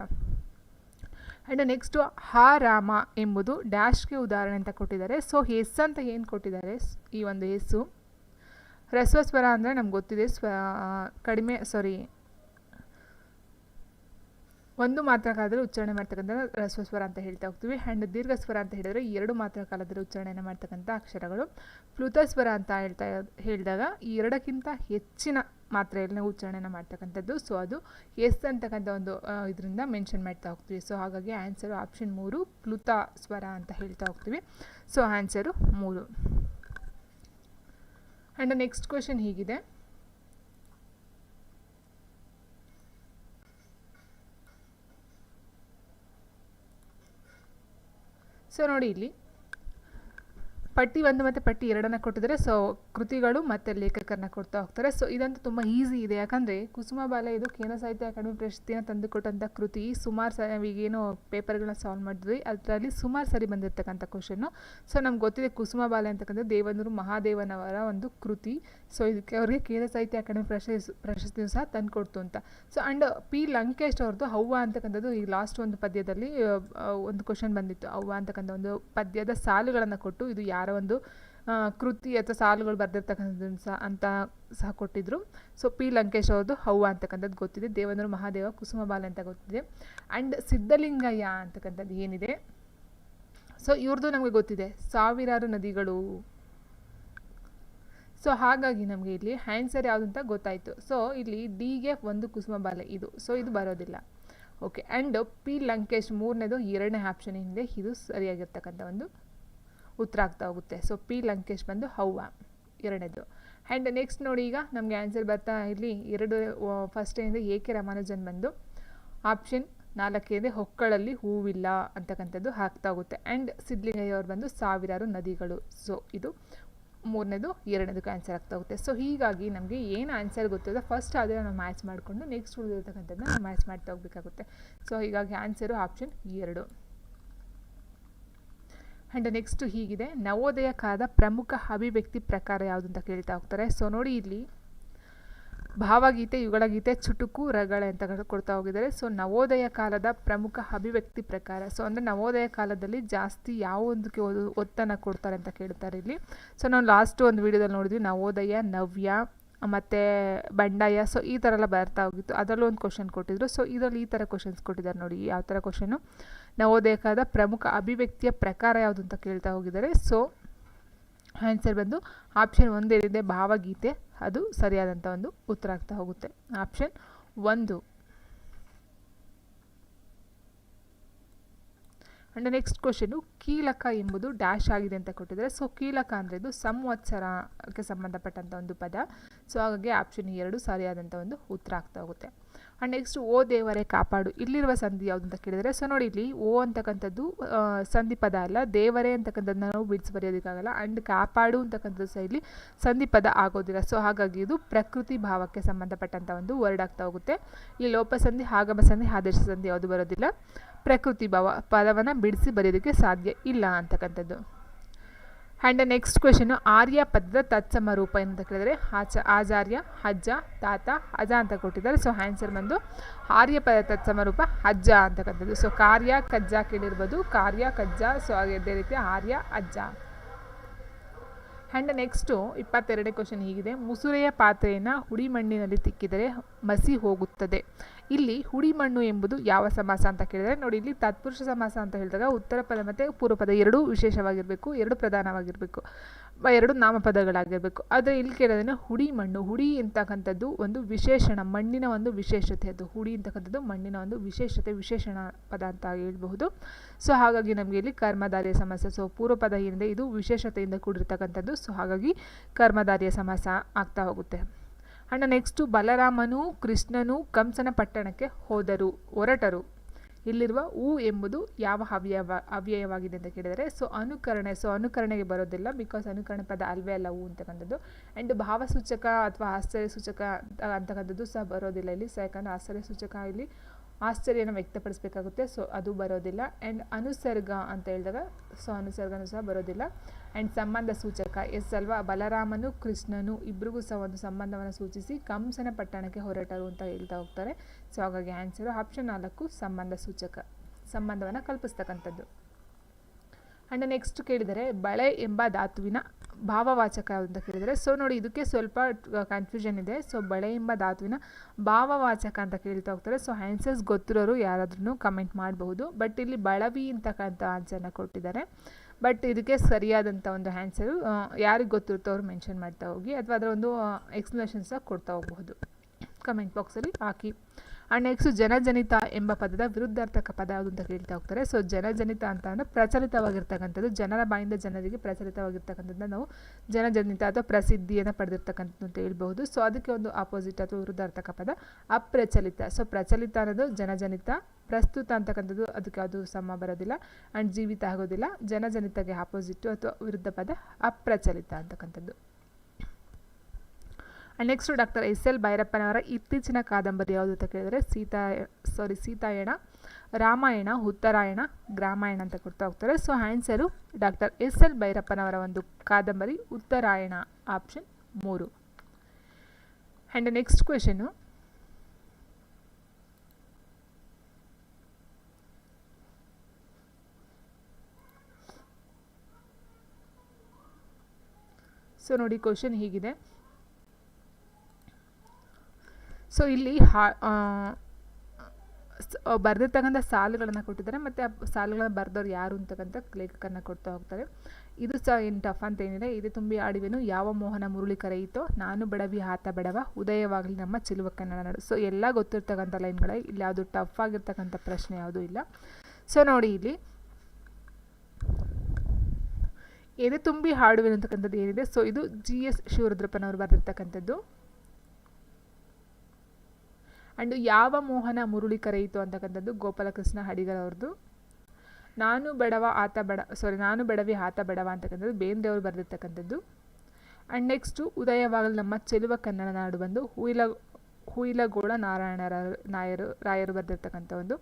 ಆ್ಯಂಡ್ ನೆಕ್ಸ್ಟು, ಹಾ ರಾಮ ಎಂಬುದು ಡ್ಯಾಶ್ಗೆ ಉದಾಹರಣೆ ಅಂತ ಕೊಟ್ಟಿದ್ದಾರೆ. ಸೊ ಹೆಸ್ ಅಂತ ಏನು ಕೊಟ್ಟಿದ್ದಾರೆ, ಈ ಒಂದು ಹೆಸ್ಸು ಹ್ರಸ್ವಸ್ವರ ಅಂದರೆ ನಮ್ಗೆ ಗೊತ್ತಿದೆ, ಒಂದು ಮಾತ್ರ ಕಾಲದಲ್ಲಿ ಉಚ್ಚಾರಣೆ ಮಾಡ್ತಕ್ಕಂಥ ಹ್ರಸ್ವಸ್ವರ ಅಂತ ಹೇಳ್ತಾ ಹೋಗ್ತೀವಿ. ಆ್ಯಂಡ್ ದೀರ್ಘ ಸ್ವರ ಅಂತ ಹೇಳಿದರೆ 2 ಮಾತ್ರ ಕಾಲದಲ್ಲಿ ಉಚ್ಚಾರಣೆಯನ್ನು ಮಾಡ್ತಕ್ಕಂಥ ಅಕ್ಷರಗಳು. ಪ್ಲುತಸ್ವರ ಅಂತ ಹೇಳಿದಾಗ ಈ 2ಕ್ಕಿಂತ ಹೆಚ್ಚಿನ ಮಾತ್ರೆಯಲ್ಲಿ ಉಚ್ಚಾರಣೆಯನ್ನು ಮಾಡ್ತಕ್ಕಂಥದ್ದು. ಸೊ ಅದು ಎಸ್ ಅಂತಕ್ಕಂಥ ಒಂದು ಇದರಿಂದ ಮೆನ್ಷನ್ ಮಾಡ್ತಾ ಹೋಗ್ತೀವಿ. ಸೊ ಹಾಗಾಗಿ ಆನ್ಸರು ಆಪ್ಷನ್ 3 ಪ್ಲುತ ಸ್ವರ ಅಂತ ಹೇಳ್ತಾ ಹೋಗ್ತೀವಿ. So answer 3. And next question ಹೀಗಿದೆ, ಸೊ ನೋಡಿ ಇಲ್ಲಿ ಪಟ್ಟಿ 1 ಮತ್ತು ಪಟ್ಟಿ 2 ಕೊಟ್ಟಿದ್ದಾರೆ. ಸೊ ಕೃತಿಗಳು ಮತ್ತು ಲೇಖಕರನ್ನ ಕೊಡ್ತಾ ಹೋಗ್ತಾರೆ. ಸೊ ಇದಂತೂ ತುಂಬ ಈಸಿ ಇದೆ, ಯಾಕಂದರೆ ಕುಸುಮಬಾಲೆ ಇದು ಕೇಂದ್ರ ಸಾಹಿತ್ಯ ಅಕಾಡೆಮಿ ಪ್ರಶಸ್ತಿಯನ್ನು ತಂದುಕೊಟ್ಟಂಥ ಕೃತಿ. ಸುಮಾರು ಈಗೇನು ಪೇಪರ್ಗಳನ್ನ ಸಾಲ್ವ್ ಮಾಡಿದ್ವಿ, ಅದರಲ್ಲಿ ಸುಮಾರು ಸರಿ ಬಂದಿರತಕ್ಕಂಥ ಕ್ವಶನ್ನು. ಸೊ ನಮ್ಗೆ ಗೊತ್ತಿದೆ ಕುಸುಮಬಾಲೆ ಅಂತಕ್ಕಂಥ ದೇವೇಂದ್ರ ಮಹಾದೇವನವರ ಒಂದು ಕೃತಿ. ಸೊ ಇದಕ್ಕೆ ಅವರಿಗೆ ಕೇಂದ್ರ ಸಾಹಿತ್ಯ ಅಕಾಡೆಮಿ ಪ್ರಶಸ್ತಿಯು ಸಹ ತಂದುಕೊಡ್ತು ಅಂತ. ಸೊ ಆ್ಯಂಡ್ ಪಿ ಲಂಕೇಶ್ ಅವ್ರದ್ದು ಅವ್ವ ಅಂತಕ್ಕಂಥದ್ದು ಈ ಲಾಸ್ಟ್ ಒಂದು ಪದ್ಯದಲ್ಲಿ ಒಂದು ಕ್ವಶನ್ ಬಂದಿತ್ತು. ಅವ್ವ ಅಂತಕ್ಕಂಥ ಒಂದು ಪದ್ಯದ ಸಾಲುಗಳನ್ನು ಕೊಟ್ಟು ಇದು ಯಾರ ಒಂದು ಕೃತಿ ಅಥವಾ ಸಾಲುಗಳು ಬರೆದಿರ್ತಕ್ಕಂಥದ್ದು ಅಂತ ಸಹ ಕೊಟ್ಟಿದ್ರು. ಸೊ ಪಿ ಲಂಕೇಶ್ ಅವ್ರದ್ದು ಅವ್ವ ಅಂತಕ್ಕಂಥದ್ದು ಗೊತ್ತಿದೆ, ದೇವೇಂದ್ರ ಮಹಾದೇವ ಕುಸುಮಬಾಲೆ ಅಂತ ಗೊತ್ತಿದೆ. ಆ್ಯಂಡ್ ಸಿದ್ಧಲಿಂಗಯ್ಯ ಅಂತಕ್ಕಂಥದ್ದು ಏನಿದೆ, ಸೊ ಇವ್ರದ್ದು ನಮಗೆ ಗೊತ್ತಿದೆ, ಸಾವಿರಾರು ನದಿಗಳು. ಸೊ ಹಾಗಾಗಿ ನಮಗೆ ಇಲ್ಲಿ ಆನ್ಸರ್ ಯಾವುದು ಅಂತ ಗೊತ್ತಾಯಿತು. ಸೊ ಇಲ್ಲಿ ಡಿಗೆ ಒಂದು ಕುಸುಮಬಾಲೆ ಇದು, ಸೊ ಇದು ಬರೋದಿಲ್ಲ. ಓಕೆ, ಆ್ಯಂಡ್ ಪಿ ಲಂಕೇಶ್ 3ನೇದು 2ನೇ ಆಪ್ಷನ್ ಏನಿದೆ ಇದು ಸರಿಯಾಗಿರ್ತಕ್ಕಂಥ ಒಂದು ಉತ್ತರ ಆಗ್ತಾ ಹೋಗುತ್ತೆ. ಸೊ ಪಿ ಲಂಕೇಶ್ ಬಂದು ಅವ್ವ 2ನೇದು. ಆ್ಯಂಡ್ ನೆಕ್ಸ್ಟ್ ನೋಡಿ, ಈಗ ನಮಗೆ ಆನ್ಸರ್ ಬರ್ತಾ ಇಲ್ಲಿ 2 ಫಸ್ಟ್ ಏನಿದೆ ಏಕೆ ರಾಮಾನುಜನ್ ಬಂದು ಆಪ್ಷನ್ 4 ಇದೆ ಹೊಕ್ಕಳಲ್ಲಿ ಹೂವಿಲ್ಲ ಅಂತಕ್ಕಂಥದ್ದು ಆಗ್ತಾ ಹೋಗುತ್ತೆ. ಆ್ಯಂಡ್ ಸಿದ್ಧಲಿಂಗಯ್ಯ ಅವ್ರು ಬಂದು ಸಾವಿರಾರು ನದಿಗಳು. ಸೊ ಇದು 3ನೇದು 2ನೇದಕ್ಕೆ ಆನ್ಸರ್ ಆಗ್ತಾ ಹೋಗುತ್ತೆ. ಸೊ ಹೀಗಾಗಿ ನಮಗೆ ಏನು ಆನ್ಸರ್ ಗೊತ್ತಿದೆ ಫಸ್ಟ್ ಆದರೆ ನಾವು ಮ್ಯಾಚ್ ಮಾಡಿಕೊಂಡು ನೆಕ್ಸ್ಟ್ ಉಳಿದಿರ್ತಕ್ಕಂಥದ್ದನ್ನ ನಾವು ಮ್ಯಾಚ್ ಮಾಡ್ತಾ ಹೋಗಬೇಕಾಗುತ್ತೆ. ಸೊ ಹೀಗಾಗಿ ಆನ್ಸರು ಆಪ್ಷನ್ 2. ಆ್ಯಂಡ್ ನೆಕ್ಸ್ಟ್ ಹೀಗಿದೆ, ನವೋದಯ ಕಾಲದ ಪ್ರಮುಖ ಅಭಿವ್ಯಕ್ತಿ ಪ್ರಕಾರ ಯಾವುದು ಅಂತ ಕೇಳ್ತಾ ಹೋಗ್ತಾರೆ. ಸೊ ನೋಡಿ ಇಲ್ಲಿ ಭಾವಗೀತೆ, ಯುಗಳಗೀತೆ, ಚುಟುಕು, ರಗಳೆ ಅಂತ ಕೊಡ್ತಾ ಹೋಗಿದ್ದಾರೆ. ಸೊ ನವೋದಯ ಕಾಲದ ಪ್ರಮುಖ ಅಭಿವ್ಯಕ್ತಿ ಪ್ರಕಾರ. ಸೊ ಅಂದರೆ ನವೋದಯ ಕಾಲದಲ್ಲಿ ಜಾಸ್ತಿ ಯಾವುದಕ್ಕೆ ಒತ್ತನ್ನು ಕೊಡ್ತಾರೆ ಅಂತ ಕೇಳ್ತಾರೆ ಇಲ್ಲಿ. ಸೊ ನಾವು ಲಾಸ್ಟ್ ಒಂದು ವೀಡಿಯೋದಲ್ಲಿ ನೋಡಿದ್ವಿ ನವೋದಯ, ನವ್ಯ ಮತ್ತು ಬಂಡಾಯ. ಸೊ ಈ ಥರ ಎಲ್ಲ ಬರ್ತಾ ಹೋಗಿತ್ತು. ಅದರಲ್ಲೂ ಒಂದು ಕ್ವಶನ್ ಕೊಟ್ಟಿದ್ರು. ಸೊ ಇದರಲ್ಲಿ ಈ ಥರ ಕ್ವಶನ್ಸ್ ಕೊಟ್ಟಿದ್ದಾರೆ ನೋಡಿ. ಯಾವ ಥರ ಕ್ವಶನು, ನವೋದಯ ಕಾಲದ ಪ್ರಮುಖ ಅಭಿವ್ಯಕ್ತಿಯ ಪ್ರಕಾರ ಯಾವುದು ಅಂತ ಕೇಳ್ತಾ ಹೋಗಿದ್ದಾರೆ. ಸೊ ಆನ್ಸರ್ ಬಂದು ಆಪ್ಷನ್ 1 ಏನಿದೆ ಭಾವಗೀತೆ, ಅದು ಸರಿಯಾದಂಥ ಒಂದು ಉತ್ತರ ಆಗ್ತಾ ಹೋಗುತ್ತೆ. ಆಪ್ಷನ್ 1. ಅಂಡ್ ನೆಕ್ಸ್ಟ್ ಕ್ವಶನು, ಕೀಲಕ ಎಂಬುದು ಡ್ಯಾಶ್ ಆಗಿದೆ ಅಂತ ಕೊಟ್ಟಿದ್ದಾರೆ. ಸೊ ಕೀಲಕ ಅಂದರೆ ಇದು ಸಂವತ್ಸರಕ್ಕೆ ಸಂಬಂಧಪಟ್ಟಂಥ ಒಂದು ಪದ. ಸೊ ಹಾಗಾಗಿ ಆಪ್ಷನ್ 2 ಸರಿಯಾದಂಥ ಒಂದು ಉತ್ತರ ಆಗ್ತಾ ಹೋಗುತ್ತೆ. ಆ್ಯಂಡ್ ನೆಕ್ಸ್ಟ್ ಓ ದೇವರೇ ಕಾಪಾಡು, ಇಲ್ಲಿರುವ ಸಂಧಿ ಯಾವುದು ಅಂತ ಕೇಳಿದರೆ, ಸೊ ನೋಡಿ ಇಲ್ಲಿ ಓ ಅಂತಕ್ಕಂಥದ್ದು ಸಂಧಿ ಪದ ಅಲ್ಲ, ದೇವರೇ ಅಂತಕ್ಕಂಥದ್ದನ್ನ ನಾವು ಬಿಡಿಸಿ ಬರೆಯೋದಕ್ಕಾಗಲ್ಲ. ಆ್ಯಂಡ್ ಕಾಪಾಡು ಅಂತಕ್ಕಂಥದ್ದು ಸಹ ಇಲ್ಲಿ ಸಂಧಿ ಪದ ಆಗೋದಿಲ್ಲ. ಸೊ ಹಾಗಾಗಿ ಇದು ಪ್ರಕೃತಿ ಭಾವಕ್ಕೆ ಸಂಬಂಧಪಟ್ಟಂಥ ಒಂದು ವರ್ಡ್ ಆಗ್ತಾ ಹೋಗುತ್ತೆ. ಇಲ್ಲಿ ಲೋಪಸಂಧಿ, ಆಗಮ ಸಂಧಿ, ಆದೇಶ ಸಂಧಿ ಯಾವುದು ಬರೋದಿಲ್ಲ. ಪ್ರಕೃತಿ ಭಾವ ಪದವನ್ನು ಬಿಡಿಸಿ ಬರೆಯೋದಕ್ಕೆ ಸಾಧ್ಯ ಇಲ್ಲ ಅಂತಕ್ಕಂಥದ್ದು. ಆ್ಯಂಡ್ ನೆಕ್ಸ್ಟ್ ಕ್ವೆಶನು, ಆರ್ಯ ಪದದ ತತ್ಸಮ ರೂಪ ಅಂತ ಕೇಳಿದರೆ ಆಚಾರ್ಯ, ಅಜ್ಜ, ತಾತ, ಅಜ ಅಂತ ಕೊಟ್ಟಿದ್ದಾರೆ. ಸೊ ಆನ್ಸರ್ ಬಂದು ಆರ್ಯ ಪದ ತತ್ಸಮ ರೂಪ ಅಜ್ಜ ಅಂತಕ್ಕಂಥದ್ದು. ಸೊ ಕಾರ್ಯ, ಕಜ್ಜ ಕೇಳಿರ್ಬೋದು, ಕಾರ್ಯ, ಕಜ್ಜ. ಸೊ ಅದೇ ರೀತಿ ಆರ್ಯ, ಅಜ್ಜ. ಆ್ಯಂಡ್ ನೆಕ್ಸ್ಟು 22ನೇ ಕ್ವಶನ್ ಹೀಗಿದೆ, ಮುಸುರೆಯ ಪಾತ್ರೆಯನ್ನು ಹುಡಿ ಮಣ್ಣಿನಲ್ಲಿ ತಿಕ್ಕಿದರೆ ಮಸಿ ಹೋಗುತ್ತದೆ. ಇಲ್ಲಿ ಹುಡಿ ಮಣ್ಣು ಎಂಬುದು ಯಾವ ಸಮಾಸ ಅಂತ ಕೇಳಿದರೆ, ನೋಡಿ ಇಲ್ಲಿ ತತ್ಪುರುಷ ಸಮಾಸ ಅಂತ ಹೇಳಿದಾಗ ಉತ್ತರ ಪದ ಮತ್ತು ಪೂರ್ವ ಪದ ಎರಡೂ ವಿಶೇಷವಾಗಿರಬೇಕು, ಎರಡು ಪ್ರಧಾನವಾಗಿರಬೇಕು, ಎರಡು ನಾಮಪದಗಳಾಗಿರಬೇಕು. ಆದರೆ ಇಲ್ಲಿ ಕೇಳೋದೇನೆ ಹುಡಿ ಮಣ್ಣು. ಹುಡಿ ಅಂತಕ್ಕಂಥದ್ದು ಒಂದು ವಿಶೇಷಣ, ಮಣ್ಣಿನ ಒಂದು ವಿಶೇಷತೆ. ಅದು ಹುಡಿ ಅಂತಕ್ಕಂಥದ್ದು ಮಣ್ಣಿನ ಒಂದು ವಿಶೇಷತೆ, ವಿಶೇಷಣ ಪದ ಅಂತ ಹೇಳ್ಬಹುದು. ಸೊ ಹಾಗಾಗಿ ನಮಗೆ ಇಲ್ಲಿ ಕರ್ಮಧಾರ್ಯ ಸಮಾಸ. ಸೊ ಪೂರ್ವ ಪದ ಏನಿದೆ ಇದು ವಿಶೇಷತೆಯಿಂದ ಕೂಡಿರ್ತಕ್ಕಂಥದ್ದು. ಸೊ ಹಾಗಾಗಿ ಕರ್ಮಧಾರ್ಯ ಸಮಾಸ ಆಗ್ತಾ ಹೋಗುತ್ತೆ. ಆ್ಯಂಡ್ ನೆಕ್ಸ್ಟು, ಬಲರಾಮನು ಕೃಷ್ಣನು ಕಂಸನ ಪಟ್ಟಣಕ್ಕೆ ಹೊರಟರು. ಇಲ್ಲಿರುವ ಊ ಎಂಬುದು ಯಾವ ಅವ್ಯಯವಾಗಿದೆ ಅಂತ ಕೇಳಿದರೆ, ಸೊ ಅನುಕರಣೆ. ಸೊ ಅನುಕರಣೆಗೆ ಬರೋದಿಲ್ಲ, ಬಿಕಾಸ್ ಅನುಕರಣೆ ಪದ ಅಲ್ವೇ ಅಲ್ಲ ಊ ಅಂತಕ್ಕಂಥದ್ದು. ಆ್ಯಂಡ್ ಭಾವಸೂಚಕ ಅಥವಾ ಆಶ್ಚರ್ಯ ಸೂಚಕ ಅಂತಕ್ಕಂಥದ್ದು ಸಹ ಬರೋದಿಲ್ಲ ಇಲ್ಲಿ. ಸೊ ಯಾಕಂದರೆ ಆಶ್ಚರ್ಯ ಸೂಚಕ ಇಲ್ಲಿ ಆಶ್ಚರ್ಯನ ವ್ಯಕ್ತಪಡಿಸಬೇಕಾಗುತ್ತೆ. ಸೊ ಅದು ಬರೋದಿಲ್ಲ. ಆ್ಯಂಡ್ ಅನುಸರ್ಗ ಅಂತ ಹೇಳಿದಾಗ ಸೊ ಅನುಸರ್ಗನೂ ಸಹ ಬರೋದಿಲ್ಲ. ಆ್ಯಂಡ್ ಸಂಬಂಧ ಸೂಚಕ ಎಸ್ ಅಲ್ವಾ, ಬಲರಾಮನು ಕೃಷ್ಣನು ಇಬ್ಬರಿಗೂ ಸಹ ಒಂದು ಸಂಬಂಧವನ್ನು ಸೂಚಿಸಿ ಕಂಸನ ಪಟ್ಟಣಕ್ಕೆ ಹೊರಟರು ಅಂತ ಹೇಳ್ತಾ ಹೋಗ್ತಾರೆ. ಸೊ ಹಾಗಾಗಿ ಆನ್ಸರು ಆಪ್ಷನ್ 4 ಸಂಬಂಧ ಸೂಚಕ, ಸಂಬಂಧವನ್ನು ಕಲ್ಪಿಸ್ತಕ್ಕಂಥದ್ದು. ಆ್ಯಂಡ್ ನೆಕ್ಸ್ಟ್ ಕೇಳಿದರೆ ಬಳೆ ಎಂಬ ಧಾತುವಿನ ಭಾವವಾಚಕ ಯಾವುದು ಅಂತ ಕೇಳಿದರೆ, ಸೊ ನೋಡಿ ಇದಕ್ಕೆ ಸ್ವಲ್ಪ ಕನ್ಫ್ಯೂಷನ್ ಇದೆ. ಸೊ ಬಳೆ ಎಂಬ ಧಾತುವಿನ ಭಾವವಾಚಕ ಅಂತ ಕೇಳ್ತಾ ಹೋಗ್ತಾರೆ. ಸೊ ಆನ್ಸರ್ಸ್ ಗೊತ್ತಿರೋರು ಯಾರಾದ್ರೂ ಕಮೆಂಟ್ ಮಾಡಬಹುದು. ಬಟ್ ಇಲ್ಲಿ ಬಳವಿ ಅಂತಕ್ಕಂಥ ಆನ್ಸರ್ನ ಕೊಟ್ಟಿದ್ದಾರೆ. ಬಟ್ ಇದಕ್ಕೆ ಸರಿಯಾದಂಥ ಒಂದು ಆನ್ಸರು ಯಾರಿಗೆ ಗೊತ್ತಿರುತ್ತೋ ಅವ್ರು ಮೆನ್ಷನ್ ಮಾಡ್ತಾ ಹೋಗಿ, ಅಥವಾ ಅದರ ಒಂದು ಎಕ್ಸ್ಪ್ಲನೇಷನ್ಸ್ ಕೊಡ್ತಾ ಹೋಗಬಹುದು, ಕಮೆಂಟ್ ಬಾಕ್ಸಲ್ಲಿ ಹಾಕಿ. ಆ್ಯಂಡ್ ನೆಕ್ಸ್ಟ್ ಜನಜನಿತ ಎಂಬ ಪದದ ವಿರುದ್ಧಾರ್ಥಕ ಪದ ಯಾವುದು ಅಂತ ಕೇಳ್ತಾ ಹೋಗ್ತಾರೆ. ಸೊ ಜನಜನಿತ ಅಂತ ಅಂದರೆ ಪ್ರಚಲಿತವಾಗಿರ್ತಕ್ಕಂಥದ್ದು, ಜನರ ಬಾಯಿಂದ ಜನರಿಗೆ ಪ್ರಚಲಿತವಾಗಿರ್ತಕ್ಕಂಥದ್ದನ್ನ ನಾವು ಜನಜನಿತ ಅಥವಾ ಪ್ರಸಿದ್ಧಿಯನ್ನು ಪಡೆದಿರ್ತಕ್ಕಂಥದ್ದು ಅಂತ ಹೇಳ್ಬಹುದು. ಸೊ ಅದಕ್ಕೆ ಒಂದು ಆಪೋಸಿಟ್ ಅಥವಾ ವಿರುದ್ಧಾರ್ಥಕ ಪದ ಅಪ್ರಚಲಿತ. ಸೊ ಪ್ರಚಲಿತ ಅನ್ನೋದು ಜನಜನಿತ, ಪ್ರಸ್ತುತ ಅಂತಕ್ಕಂಥದ್ದು ಅದಕ್ಕೆ ಅದು ಸಮ ಬರೋದಿಲ್ಲ, ಆ್ಯಂಡ್ ಜೀವಿತ ಆಗೋದಿಲ್ಲ. ಜನಜನಿತಗೆ ಆಪೋಸಿಟ್ಟು ಅಥವಾ ವಿರುದ್ಧ ಪದ ಅಪ್ರಚಲಿತ ಅಂತಕ್ಕಂಥದ್ದು. Next doctor S L. ಭೈರಪ್ಪನವರ ಇತ್ತೀಚಿನ ಕಾದಂಬರಿ ಯಾವುದು ಅಂತ ಕೇಳಿದರೆ ಸೀತಾಯಣ, ರಾಮಾಯಣ, ಉತ್ತರಾಯಣ, ಗ್ರಾಮಾಯಣ ಅಂತ ಕೊಡ್ತಾ ಹೋಗ್ತಾರೆ. So answer doctor S L. ಭೈರಪ್ಪನವರ ಒಂದು ಕಾದಂಬರಿ Uttarayana, option 3. And next question, so ನೋಡಿ ಕ್ವೆಶನ್ ಹೀಗಿದೆ. ಸೊ ಇಲ್ಲಿ ಬರೆದಿರ್ತಕ್ಕಂಥ ಸಾಲುಗಳನ್ನು ಕೊಟ್ಟಿದ್ದಾರೆ, ಮತ್ತು ಆ ಸಾಲುಗಳನ್ನು ಬರೆದವ್ರು ಯಾರು ಅಂತಕ್ಕಂಥ ಲೇಖಕರನ್ನ ಕೊಡ್ತಾ ಹೋಗ್ತಾರೆ. ಇದು ಸಹ ಏನು ಟಫ್ ಅಂತ ಏನಿದೆ. ಇದು ತುಂಬಿ ಆಡಿವೆನು, ಯಾವ ಮೋಹನ ಮುರುಳಿ ಕರೆಯಿತೋ, ನಾನು ಬಡವಿ ಆತ ಬಡವ, ಉದಯವಾಗಲಿ ನಮ್ಮ ಚೆಲುವ ಕನ್ನಡ ನಾಡು. ಸೊ ಎಲ್ಲ ಗೊತ್ತಿರ್ತಕ್ಕಂಥ ಲೈನ್ಗಳೇ, ಇಲ್ಲಿ ಯಾವುದು ಟಫ್ ಆಗಿರ್ತಕ್ಕಂಥ ಪ್ರಶ್ನೆ ಯಾವುದೂ ಇಲ್ಲ. ಸೊ ನೋಡಿ ಇಲ್ಲಿ ಎದೆ ತುಂಬಿ ಹಾಡುವೆನು ಅಂತಕ್ಕಂಥದ್ದು ಏನಿದೆ, ಸೊ ಇದು G.S. ಶಿವರುದ್ರಪ್ಪನವರು ಬರೆದಿರ್ತಕ್ಕಂಥದ್ದು. ಆ್ಯಂಡ್ ಯಾವ ಮೋಹನ ಮುರುಳಿ ಕರೆಯಿತು ಅಂತಕ್ಕಂಥದ್ದು ಗೋಪಾಲಕೃಷ್ಣ ಅಡಿಗರ್ ಅವ್ರದ್ದು. ನಾನು ಬಡವಿ ಆತ ಬಡವ ಅಂತಕ್ಕಂಥದ್ದು ಬೇಂದ್ರೆ ಅವರು ಬರೆದಿರ್ತಕ್ಕಂಥದ್ದು. ಆ್ಯಂಡ್ ನೆಕ್ಸ್ಟು ಉದಯವಾಗಲು ನಮ್ಮ ಚೆಲುವ ಕನ್ನಡ ನಾಡು ಬಂದು ಹುಯಿಲಗೋಳ ರಾಯರು ಬರೆದಿರ್ತಕ್ಕಂಥ ಒಂದು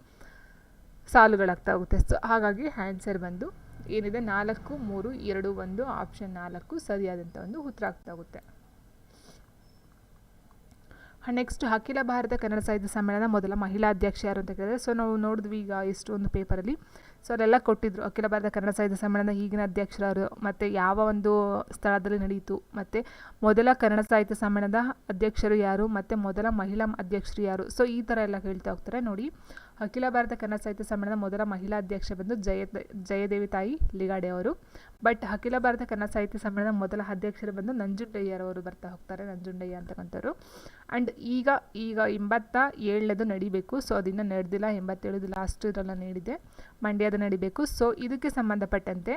ಸಾಲುಗಳಾಗ್ತಾ ಹೋಗುತ್ತೆ. ಸೊ ಹಾಗಾಗಿ ಆನ್ಸರ್ ಬಂದು ಏನಿದೆ 4, 3, 2, 1 ಆಪ್ಷನ್ 4 ಸರಿಯಾದಂಥ ಒಂದು ಉತ್ತರ ಆಗ್ತಾ ಹೋಗುತ್ತೆ. ನೆಕ್ಸ್ಟ್ ಅಖಿಲ ಭಾರತ ಕನ್ನಡ ಸಾಹಿತ್ಯ ಸಮ್ಮೇಳನ ಮೊದಲ ಮಹಿಳಾ ಅಧ್ಯಕ್ಷ ಯಾರು ಅಂತ ಕೇಳಿದ್ರೆ, ಸೊ ನಾವು ನೋಡಿದ್ವಿ ಈಗ ಇಷ್ಟೊಂದು ಪೇಪರಲ್ಲಿ. ಸೊ ಅಲ್ಲೆಲ್ಲ ಕೊಟ್ಟಿದ್ರು ಅಖಿಲ ಭಾರತ ಕನ್ನಡ ಸಾಹಿತ್ಯ ಸಮ್ಮೇಳನ ಈಗಿನ ಅಧ್ಯಕ್ಷರು ಮತ್ತು ಯಾವ ಒಂದು ಸ್ಥಳದಲ್ಲಿ ನಡೆಯಿತು, ಮತ್ತು ಮೊದಲ ಕನ್ನಡ ಸಾಹಿತ್ಯ ಸಮ್ಮೇಳನದ ಅಧ್ಯಕ್ಷರು ಯಾರು, ಮತ್ತು ಮೊದಲ ಮಹಿಳಾ ಅಧ್ಯಕ್ಷರು ಯಾರು. ಸೊ ಈ ಥರ ಎಲ್ಲ ಹೇಳ್ತಾ ಹೋಗ್ತಾರೆ. ನೋಡಿ, ಅಖಿಲ ಭಾರತ ಕನ್ನಡ ಸಾಹಿತ್ಯ ಸಮ್ಮೇಳನದ ಮೊದಲ ಮಹಿಳಾ ಅಧ್ಯಕ್ಷ ಬಂದು ಜಯದೇವಿ ತಾಯಿ ಲಿಗಾಡೆ ಅವರು. ಬಟ್ ಅಖಿಲ ಭಾರತ ಕನ್ನಡ ಸಾಹಿತ್ಯ ಸಮ್ಮೇಳನದ ಮೊದಲ ಅಧ್ಯಕ್ಷರು ಬಂದು ನಂಜುಂಡಯ್ಯರವರು ಬರ್ತಾ ಹೋಗ್ತಾರೆ, ನಂಜುಂಡಯ್ಯ ಅಂತಕ್ಕಂಥವ್ರು. ಆ್ಯಂಡ್ ಈಗ 87ನೇದು ನಡಿಬೇಕು. ಸೊ ಅದನ್ನು ನಡೆದಿಲ್ಲ, 87 ಲಾಸ್ಟ್ ಇದೆಲ್ಲ ನೀಡಿದೆ, ಮಂಡ್ಯದ ನಡಿಬೇಕು. ಸೊ ಇದಕ್ಕೆ ಸಂಬಂಧಪಟ್ಟಂತೆ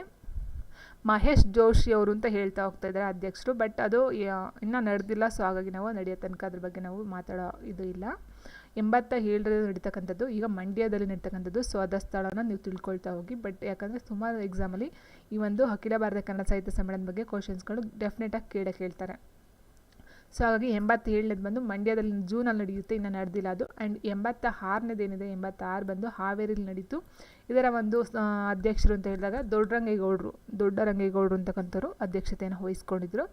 ಮಹೇಶ್ ಜೋಶಿ ಅವರು ಅಂತ ಹೇಳ್ತಾ ಹೋಗ್ತಾ ಇದ್ದಾರೆ ಅಧ್ಯಕ್ಷರು. ಬಟ್ ಅದು ಇನ್ನೂ ನಡೆದಿಲ್ಲ. ಸೊ ಹಾಗಾಗಿ ನಾವು ನಡೆಯೋ ತನಕ ಅದ್ರ ಬಗ್ಗೆ ನಾವು ಮಾತಾಡೋ ಇದು ಇಲ್ಲ. 87ರಲ್ಲಿ ನಡೀತಕ್ಕಂಥದ್ದು, ಈಗ ಮಂಡ್ಯದಲ್ಲಿ ನಡೀತಕ್ಕಂಥದ್ದು. ಸೊ ಅದ ಸ್ಥಳನ ನೀವು ತಿಳ್ಕೊಳ್ತಾ ಹೋಗಿ. ಬಟ್ ಯಾಕಂದರೆ ಸುಮಾರು ಎಕ್ಸಾಮಲ್ಲಿ ಈ ಒಂದು ಅಖಿಲ ಭಾರತ ಕನ್ನಡ ಸಾಹಿತ್ಯ ಸಮ್ಮೇಳನದ ಬಗ್ಗೆ ಕ್ವಶನ್ಸ್ಗಳು ಡೆಫಿನೆಟಾಗಿ ಕೇಳ್ತಾರೆ. ಸೊ ಹಾಗಾಗಿ 87ನೇದು ಬಂದು ಮಂಡ್ಯದಲ್ಲಿ ಜೂನಲ್ಲಿ ನಡೆಯುತ್ತೆ, ಇನ್ನು ನಡೆದಿಲ್ಲ ಅದು. ಆ್ಯಂಡ್ 86ನೇದೇನಿದೆ, 86 ಬಂದು ಹಾವೇರಿಲಿ ನಡೀತು. ಇದರ ಒಂದು ಅಧ್ಯಕ್ಷರು ಅಂತ ಹೇಳಿದಾಗ ದೊಡ್ಡರಂಗೇಗೌಡರು ಅಂತಕ್ಕಂಥವ್ರು ಅಧ್ಯಕ್ಷತೆಯನ್ನು ವಹಿಸ್ಕೊಂಡಿದ್ರು.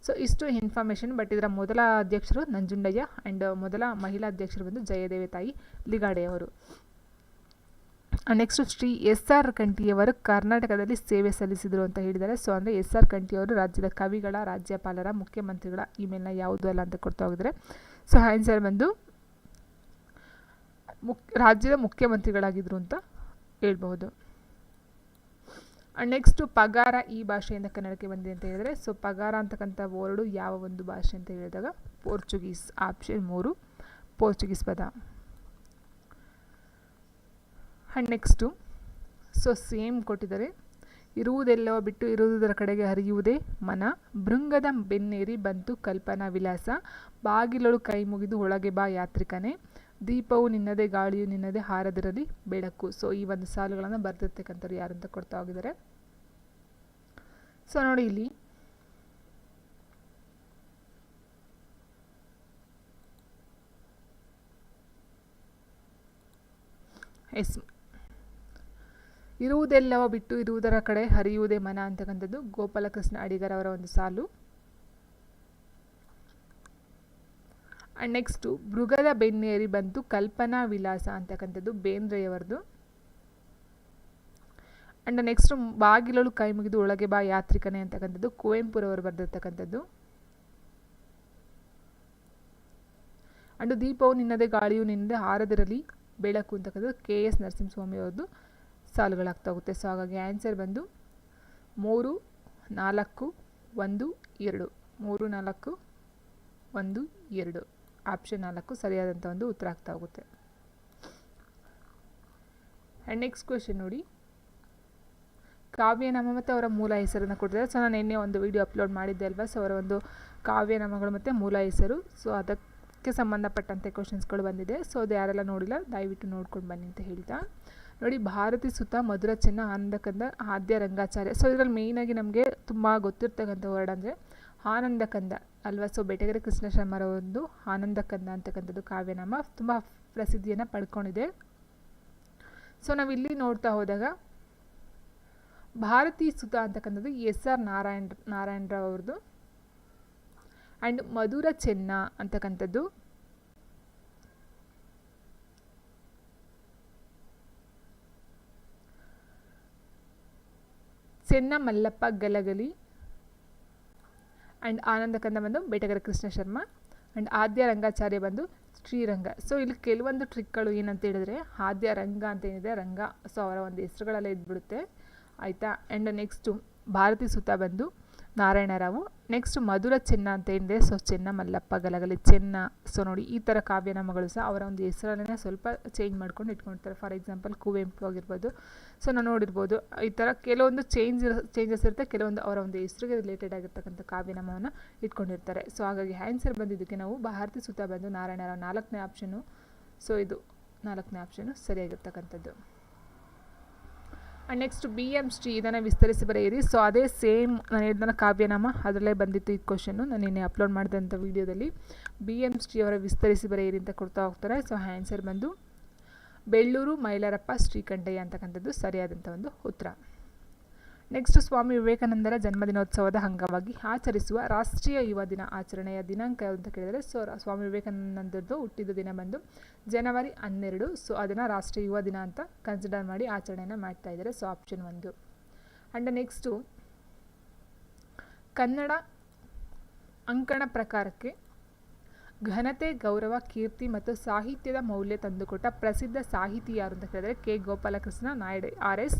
ಸೊ ಇಷ್ಟು ಇನ್ಫಾರ್ಮೇಷನ್. ಬಟ್ ಇದರ ಮೊದಲ ಅಧ್ಯಕ್ಷರು ನಂಜುಂಡಯ್ಯ ಆ್ಯಂಡ್ ಮೊದಲ ಮಹಿಳಾ ಅಧ್ಯಕ್ಷರು ಬಂದು ಜಯದೇವಿ ತಾಯಿ ಲಿಗಾಡೆಯವರು. ನೆಕ್ಸ್ಟ್ ಶ್ರೀ SR ಕಂಠಿಯವರು ಕರ್ನಾಟಕದಲ್ಲಿ ಸೇವೆ ಸಲ್ಲಿಸಿದರು ಅಂತ ಹೇಳಿದ್ದಾರೆ. ಸೊ ಅಂದರೆ SR ಕಂಠಿಯವರು ರಾಜ್ಯದ ಕವಿಗಳ, ರಾಜ್ಯಪಾಲರ, ಮುಖ್ಯಮಂತ್ರಿಗಳ ಇಮೇಲ್ನ ಯಾವುದು ಅಲ್ಲ ಅಂತ ಕೊಡ್ತಾ ಹೋಗಿದ್ರೆ, ಸೊ ಆನ್ಸರ್ ಬಂದು ರಾಜ್ಯದ ಮುಖ್ಯಮಂತ್ರಿಗಳಾಗಿದ್ದರು ಅಂತ ಹೇಳ್ಬಹುದು. ನೆಕ್ಸ್ಟು ಪಗಾರ ಈ ಭಾಷೆಯಿಂದ ಕನ್ನಡಕ್ಕೆ ಬಂದಿದೆ ಅಂತ ಹೇಳಿದರೆ, ಸೊ ಪಗಾರ ಅಂತಕ್ಕಂಥ ವರ್ಡು ಯಾವ ಒಂದು ಭಾಷೆ ಅಂತ ಹೇಳಿದಾಗ ಪೋರ್ಚುಗೀಸ್. ಆಪ್ಷನ್ 3 ಪೋರ್ಚುಗೀಸ್ ಪದ. ಆ್ಯಂಡ್ ನೆಕ್ಸ್ಟು ಸೊ ಸೇಮ್ ಕೊಟ್ಟಿದ್ದಾರೆ. ಇರುವುದೆಲ್ಲೋ ಬಿಟ್ಟು ಇರುವುದರ ಕಡೆಗೆ ಹರಿಯುವುದೇ ಮನ, ಭೃಂಗದ ಬೆನ್ನೇರಿ ಬಂತು ಕಲ್ಪನಾ ವಿಲಾಸ, ಬಾಗಿಲೊಳು ಕೈ ಮುಗಿದು ಒಳಗೆ ಬಾ ಯಾತ್ರಿಕನೇ, ದೀಪವು ನಿನ್ನದೇ ಗಾಳಿಯು ನಿನ್ನದೇ ಹಾರದಿರಲಿ ಬೆಳಕು. ಸೊ ಈ ಒಂದು ಸಾಲುಗಳನ್ನು ಬರ್ತಿರ್ತಕ್ಕಂಥವ್ರು ಯಾರು ಅಂತ ಕೊಡ್ತಾ ಹೋಗಿದ್ದಾರೆ. ಸೊ ನೋಡಿ ಇಲ್ಲಿ ಇರುವುದೆಲ್ಲವ ಬಿಟ್ಟು ಇರುವುದರ ಕಡೆ ಹರಿಯುವುದೇ ಮನ ಅಂತಕ್ಕಂಥದ್ದು ಗೋಪಾಲಕೃಷ್ಣ ಅಡಿಗರ್ ಅವರ ಒಂದು ಸಾಲು. ಆ್ಯಂಡ್ ನೆಕ್ಸ್ಟು ಮೃಗದ ಬೆನ್ನೇರಿ ಬಂತು ಕಲ್ಪನಾ ವಿಲಾಸ ಅಂತಕ್ಕಂಥದ್ದು ಬೇಂದ್ರೆಯವರದು. ಆ್ಯಂಡ್ ನೆಕ್ಸ್ಟ್ ಬಾಗಿಲಳು ಕೈ ಮುಗಿದು ಒಳಗೆ ಬಾ ಯಾತ್ರಿಕನೇ ಅಂತಕ್ಕಂಥದ್ದು ಕುವೆಂಪುರವರು ಬರೆದಿರ್ತಕ್ಕಂಥದ್ದು. ಆ್ಯಂಡ್ ದೀಪವು ನಿನ್ನದೇ ಗಾಳಿಯು ನಿನ್ನದೇ ಹಾರದಿರಲಿ ಬೆಳಕು ಅಂತಕ್ಕಂಥದ್ದು KS ನರಸಿಂಹಸ್ವಾಮಿ ಅವ್ರದ್ದು ಸಾಲುಗಳಾಗ್ತಾ ಹೋಗುತ್ತೆ. ಸೊ ಹಾಗಾಗಿ ಆನ್ಸರ್ ಬಂದು 3, 4, 1, 2 3, 4, 1, 2 ಆಪ್ಷನ್ 4 ಸರಿಯಾದಂಥ ಒಂದು ಉತ್ತರ ಆಗ್ತಾ ಹೋಗುತ್ತೆ. ಆ್ಯಂಡ್ ನೆಕ್ಸ್ಟ್ ಕ್ವೆಶನ್ ನೋಡಿ, ಕಾವ್ಯನಾಮ ಮತ್ತು ಅವರ ಮೂಲ ಹೆಸರನ್ನು ಕೊಟ್ಟಿದ್ದಾರೆ. ಸೊ ನಾನು ನಿನ್ನೆ ಒಂದು ವಿಡಿಯೋ ಅಪ್ಲೋಡ್ ಮಾಡಿದ್ದೆ ಅಲ್ವಾ. ಸೊ ಅವರ ಒಂದು ಕಾವ್ಯನಾಮಗಳು ಮತ್ತು ಮೂಲ ಹೆಸರು, ಸೊ ಅದಕ್ಕೆ ಸಂಬಂಧಪಟ್ಟಂತೆ ಕ್ವಶನ್ಸ್ಗಳು ಬಂದಿದೆ. ಸೊ ಅದು ಯಾರೆಲ್ಲ ನೋಡಿಲ್ಲ ದಯವಿಟ್ಟು ನೋಡ್ಕೊಂಡು ಬನ್ನಿ ಅಂತ ಹೇಳ್ತಾ ನೋಡಿ, ಭಾರತಿ ಸುತ, ಮಧುರ ಚೆನ್ನ, ಆನಂದಕಂದ, ಆದ್ಯ ರಂಗಾಚಾರ್ಯ. ಸೊ ಇದರಲ್ಲಿ ಮೇಯ್ನಾಗಿ ನಮಗೆ ತುಂಬ ಗೊತ್ತಿರ್ತಕ್ಕಂಥ ವರ್ಡ್ ಅಂದರೆ ಆನಂದಕಂದ ಅಲ್ವಾ. ಸೊ ಬೆಟಗೆರೆ ಕೃಷ್ಣ ಶರ್ಮರವರೊಂದು ಆನಂದಕಂದ ಅಂತಕ್ಕಂಥದ್ದು ಕಾವ್ಯನಾಮ ತುಂಬ ಪ್ರಸಿದ್ಧಿಯನ್ನು ಪಡ್ಕೊಂಡಿದೆ. ಸೊ ನಾವಿಲ್ಲಿ ನೋಡ್ತಾ ಹೋದಾಗ ಭಾರತಿ ಸುತ ಅಂತಕ್ಕಂಥದ್ದು SR ನಾರಾಯಣರಾವ್ ಅವ್ರದ್ದು. ಆ್ಯಂಡ್ ಮಧುರ ಚೆನ್ನ ಅಂತಕ್ಕಂಥದ್ದು ಚೆನ್ನ ಮಲ್ಲಪ್ಪ ಗಲಗಲಿ. ಆ್ಯಂಡ್ ಆನಂದಕಂದ ಬಂದು ಬೆಟಗೆರೆ ಕೃಷ್ಣ ಶರ್ಮ. ಆ್ಯಂಡ್ ಆದ್ಯ ರಂಗಾಚಾರ್ಯ ಬಂದು ಶ್ರೀರಂಗ. ಸೊ ಇಲ್ಲಿ ಕೆಲವೊಂದು ಟ್ರಿಕ್ಗಳು ಏನಂತ ಹೇಳಿದ್ರೆ, ಆದ್ಯ ರಂಗ ಅಂತ ಏನಿದೆ ರಂಗ, ಸೊ ಅವರ ಒಂದು ಹೆಸರುಗಳೆಲ್ಲ ಇದ್ಬಿಡುತ್ತೆ ಆಯಿತಾ. ಆ್ಯಂಡ್ ನೆಕ್ಸ್ಟು ಭಾರತಿ ಸುತ ಬಂದು ನಾರಾಯಣರಾವು. ನೆಕ್ಸ್ಟ್ ಮಧುರ ಚೆನ್ನ ಅಂತ ಏನಿದೆ, ಸೊ ಚೆನ್ನ ಮಲ್ಲಪ್ಪ ಗಲಗಲಿ ಚೆನ್ನ. ಸೊ ನೋಡಿ ಈ ಥರ ಕಾವ್ಯನಾಮಗಳು ಸಹ ಅವರ ಒಂದು ಹೆಸರನ್ನೇ ಸ್ವಲ್ಪ ಚೇಂಜ್ ಮಾಡ್ಕೊಂಡು ಇಟ್ಕೊಳ್ತಾರೆ. ಫಾರ್ ಎಕ್ಸಾಂಪಲ್ ಕುವೆಂಪು ಆಗಿರ್ಬೋದು. ಸೊ ನಾವು ನೋಡಿರ್ಬೋದು ಈ ಥರ ಕೆಲವೊಂದು ಚೇಂಜಸ್ ಇರುತ್ತೆ, ಕೆಲವೊಂದು ಅವರ ಒಂದು ಹೆಸರಿಗೆ ರಿಲೇಟೆಡ್ ಆಗಿರ್ತಕ್ಕಂಥ ಕಾವ್ಯನಾಮವನ್ನು ಇಟ್ಕೊಂಡಿರ್ತಾರೆ. ಸೊ ಹಾಗಾಗಿ ಆನ್ಸರ್ ಬಂದಿದ್ದಕ್ಕೆ ನಾವು ಭಾರತಿ ಸುತ ಬಂದು ನಾರಾಯಣರಾವ್ 4ನೇ ಆಪ್ಷನು. ಸೊ ಇದು 4ನೇ ಆಪ್ಷನು ಸರಿಯಾಗಿರ್ತಕ್ಕಂಥದ್ದು. ಆ್ಯಂಡ್ ನೆಕ್ಸ್ಟ್ BM ಶ್ರೀ, ಇದನ್ನು ವಿಸ್ತರಿಸಿ ಬರೆಯಿರಿ. ಸೊ ಅದೇ ಸೇಮ್ ನಾನು ಹೇಳಿದ ಕಾವ್ಯನಾಮ ಅದರಲ್ಲೇ ಬಂದಿತ್ತು ಈ ಕ್ವಶನ್ನು, ನಾನು ನಿನ್ನೆ ಅಪ್ಲೋಡ್ ಮಾಡಿದಂಥ ವೀಡಿಯೋದಲ್ಲಿ BM ಶ್ರೀ ಅವರ ವಿಸ್ತರಿಸಿ ಬರೆಯಿರಿ ಅಂತ ಕೊಡ್ತಾ ಹೋಗ್ತಾರೆ. ಸೊ ಆನ್ಸರ್ ಬಂದು ಬೆಳ್ಳೂರು ಮೈಲಾರಪ್ಪ ಶ್ರೀಕಂಠಯ್ಯ ಅಂತಕ್ಕಂಥದ್ದು ಸರಿಯಾದಂಥ ಒಂದು ಉತ್ತರ. ನೆಕ್ಸ್ಟ್ ಸ್ವಾಮಿ ವಿವೇಕಾನಂದರ ಜನ್ಮದಿನೋತ್ಸವದ ಅಂಗವಾಗಿ ಆಚರಿಸುವ ರಾಷ್ಟ್ರೀಯ ಯುವ ದಿನ ಆಚರಣೆಯ ದಿನಾಂಕ ಯಾವುದು ಅಂತ ಕೇಳಿದರೆ, ಸೊ ಸ್ವಾಮಿ ವಿವೇಕಾನಂದರದ್ದು ಹುಟ್ಟಿದ ದಿನ ಬಂದು ಜನವರಿ 12. ಸೊ ಅದನ್ನು ರಾಷ್ಟ್ರೀಯ ಯುವ ದಿನ ಅಂತ ಕನ್ಸಿಡರ್ ಮಾಡಿ ಆಚರಣೆಯನ್ನು ಮಾಡ್ತಾ ಇದ್ದಾರೆ. So option 1. And next Kannada ಅಂಕಣ ಪ್ರಕಾರಕ್ಕೆ ಘನತೆ, ಗೌರವ, ಕೀರ್ತಿ ಮತ್ತು ಸಾಹಿತ್ಯದ ಮೌಲ್ಯ ತಂದುಕೊಟ್ಟ ಪ್ರಸಿದ್ಧ ಸಾಹಿತಿ ಯಾರು ಅಂತ ಕೇಳಿದರೆ K. Gopalakrishna Naidu, RS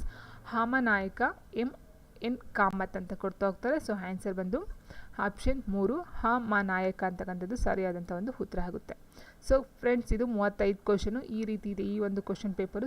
ಹಾಮನಾಯಕ, MN Kamath ಅಂತ ಕೊಡ್ತಾ ಹೋಗ್ತಾರೆ. ಸೊ ಆನ್ಸರ್ ಬಂದು ಆಪ್ಷನ್ 3 ಹಾಮನಾಯಕ ಅಂತಕ್ಕಂಥದ್ದು ಸರಿಯಾದಂಥ ಒಂದು ಉತ್ತರ ಆಗುತ್ತೆ. ಸೊ ಫ್ರೆಂಡ್ಸ್, ಇದು 35 ಕ್ವಶನು ಈ ರೀತಿ ಇದೆ ಈ ಒಂದು ಕ್ವಶನ್ ಪೇಪರು.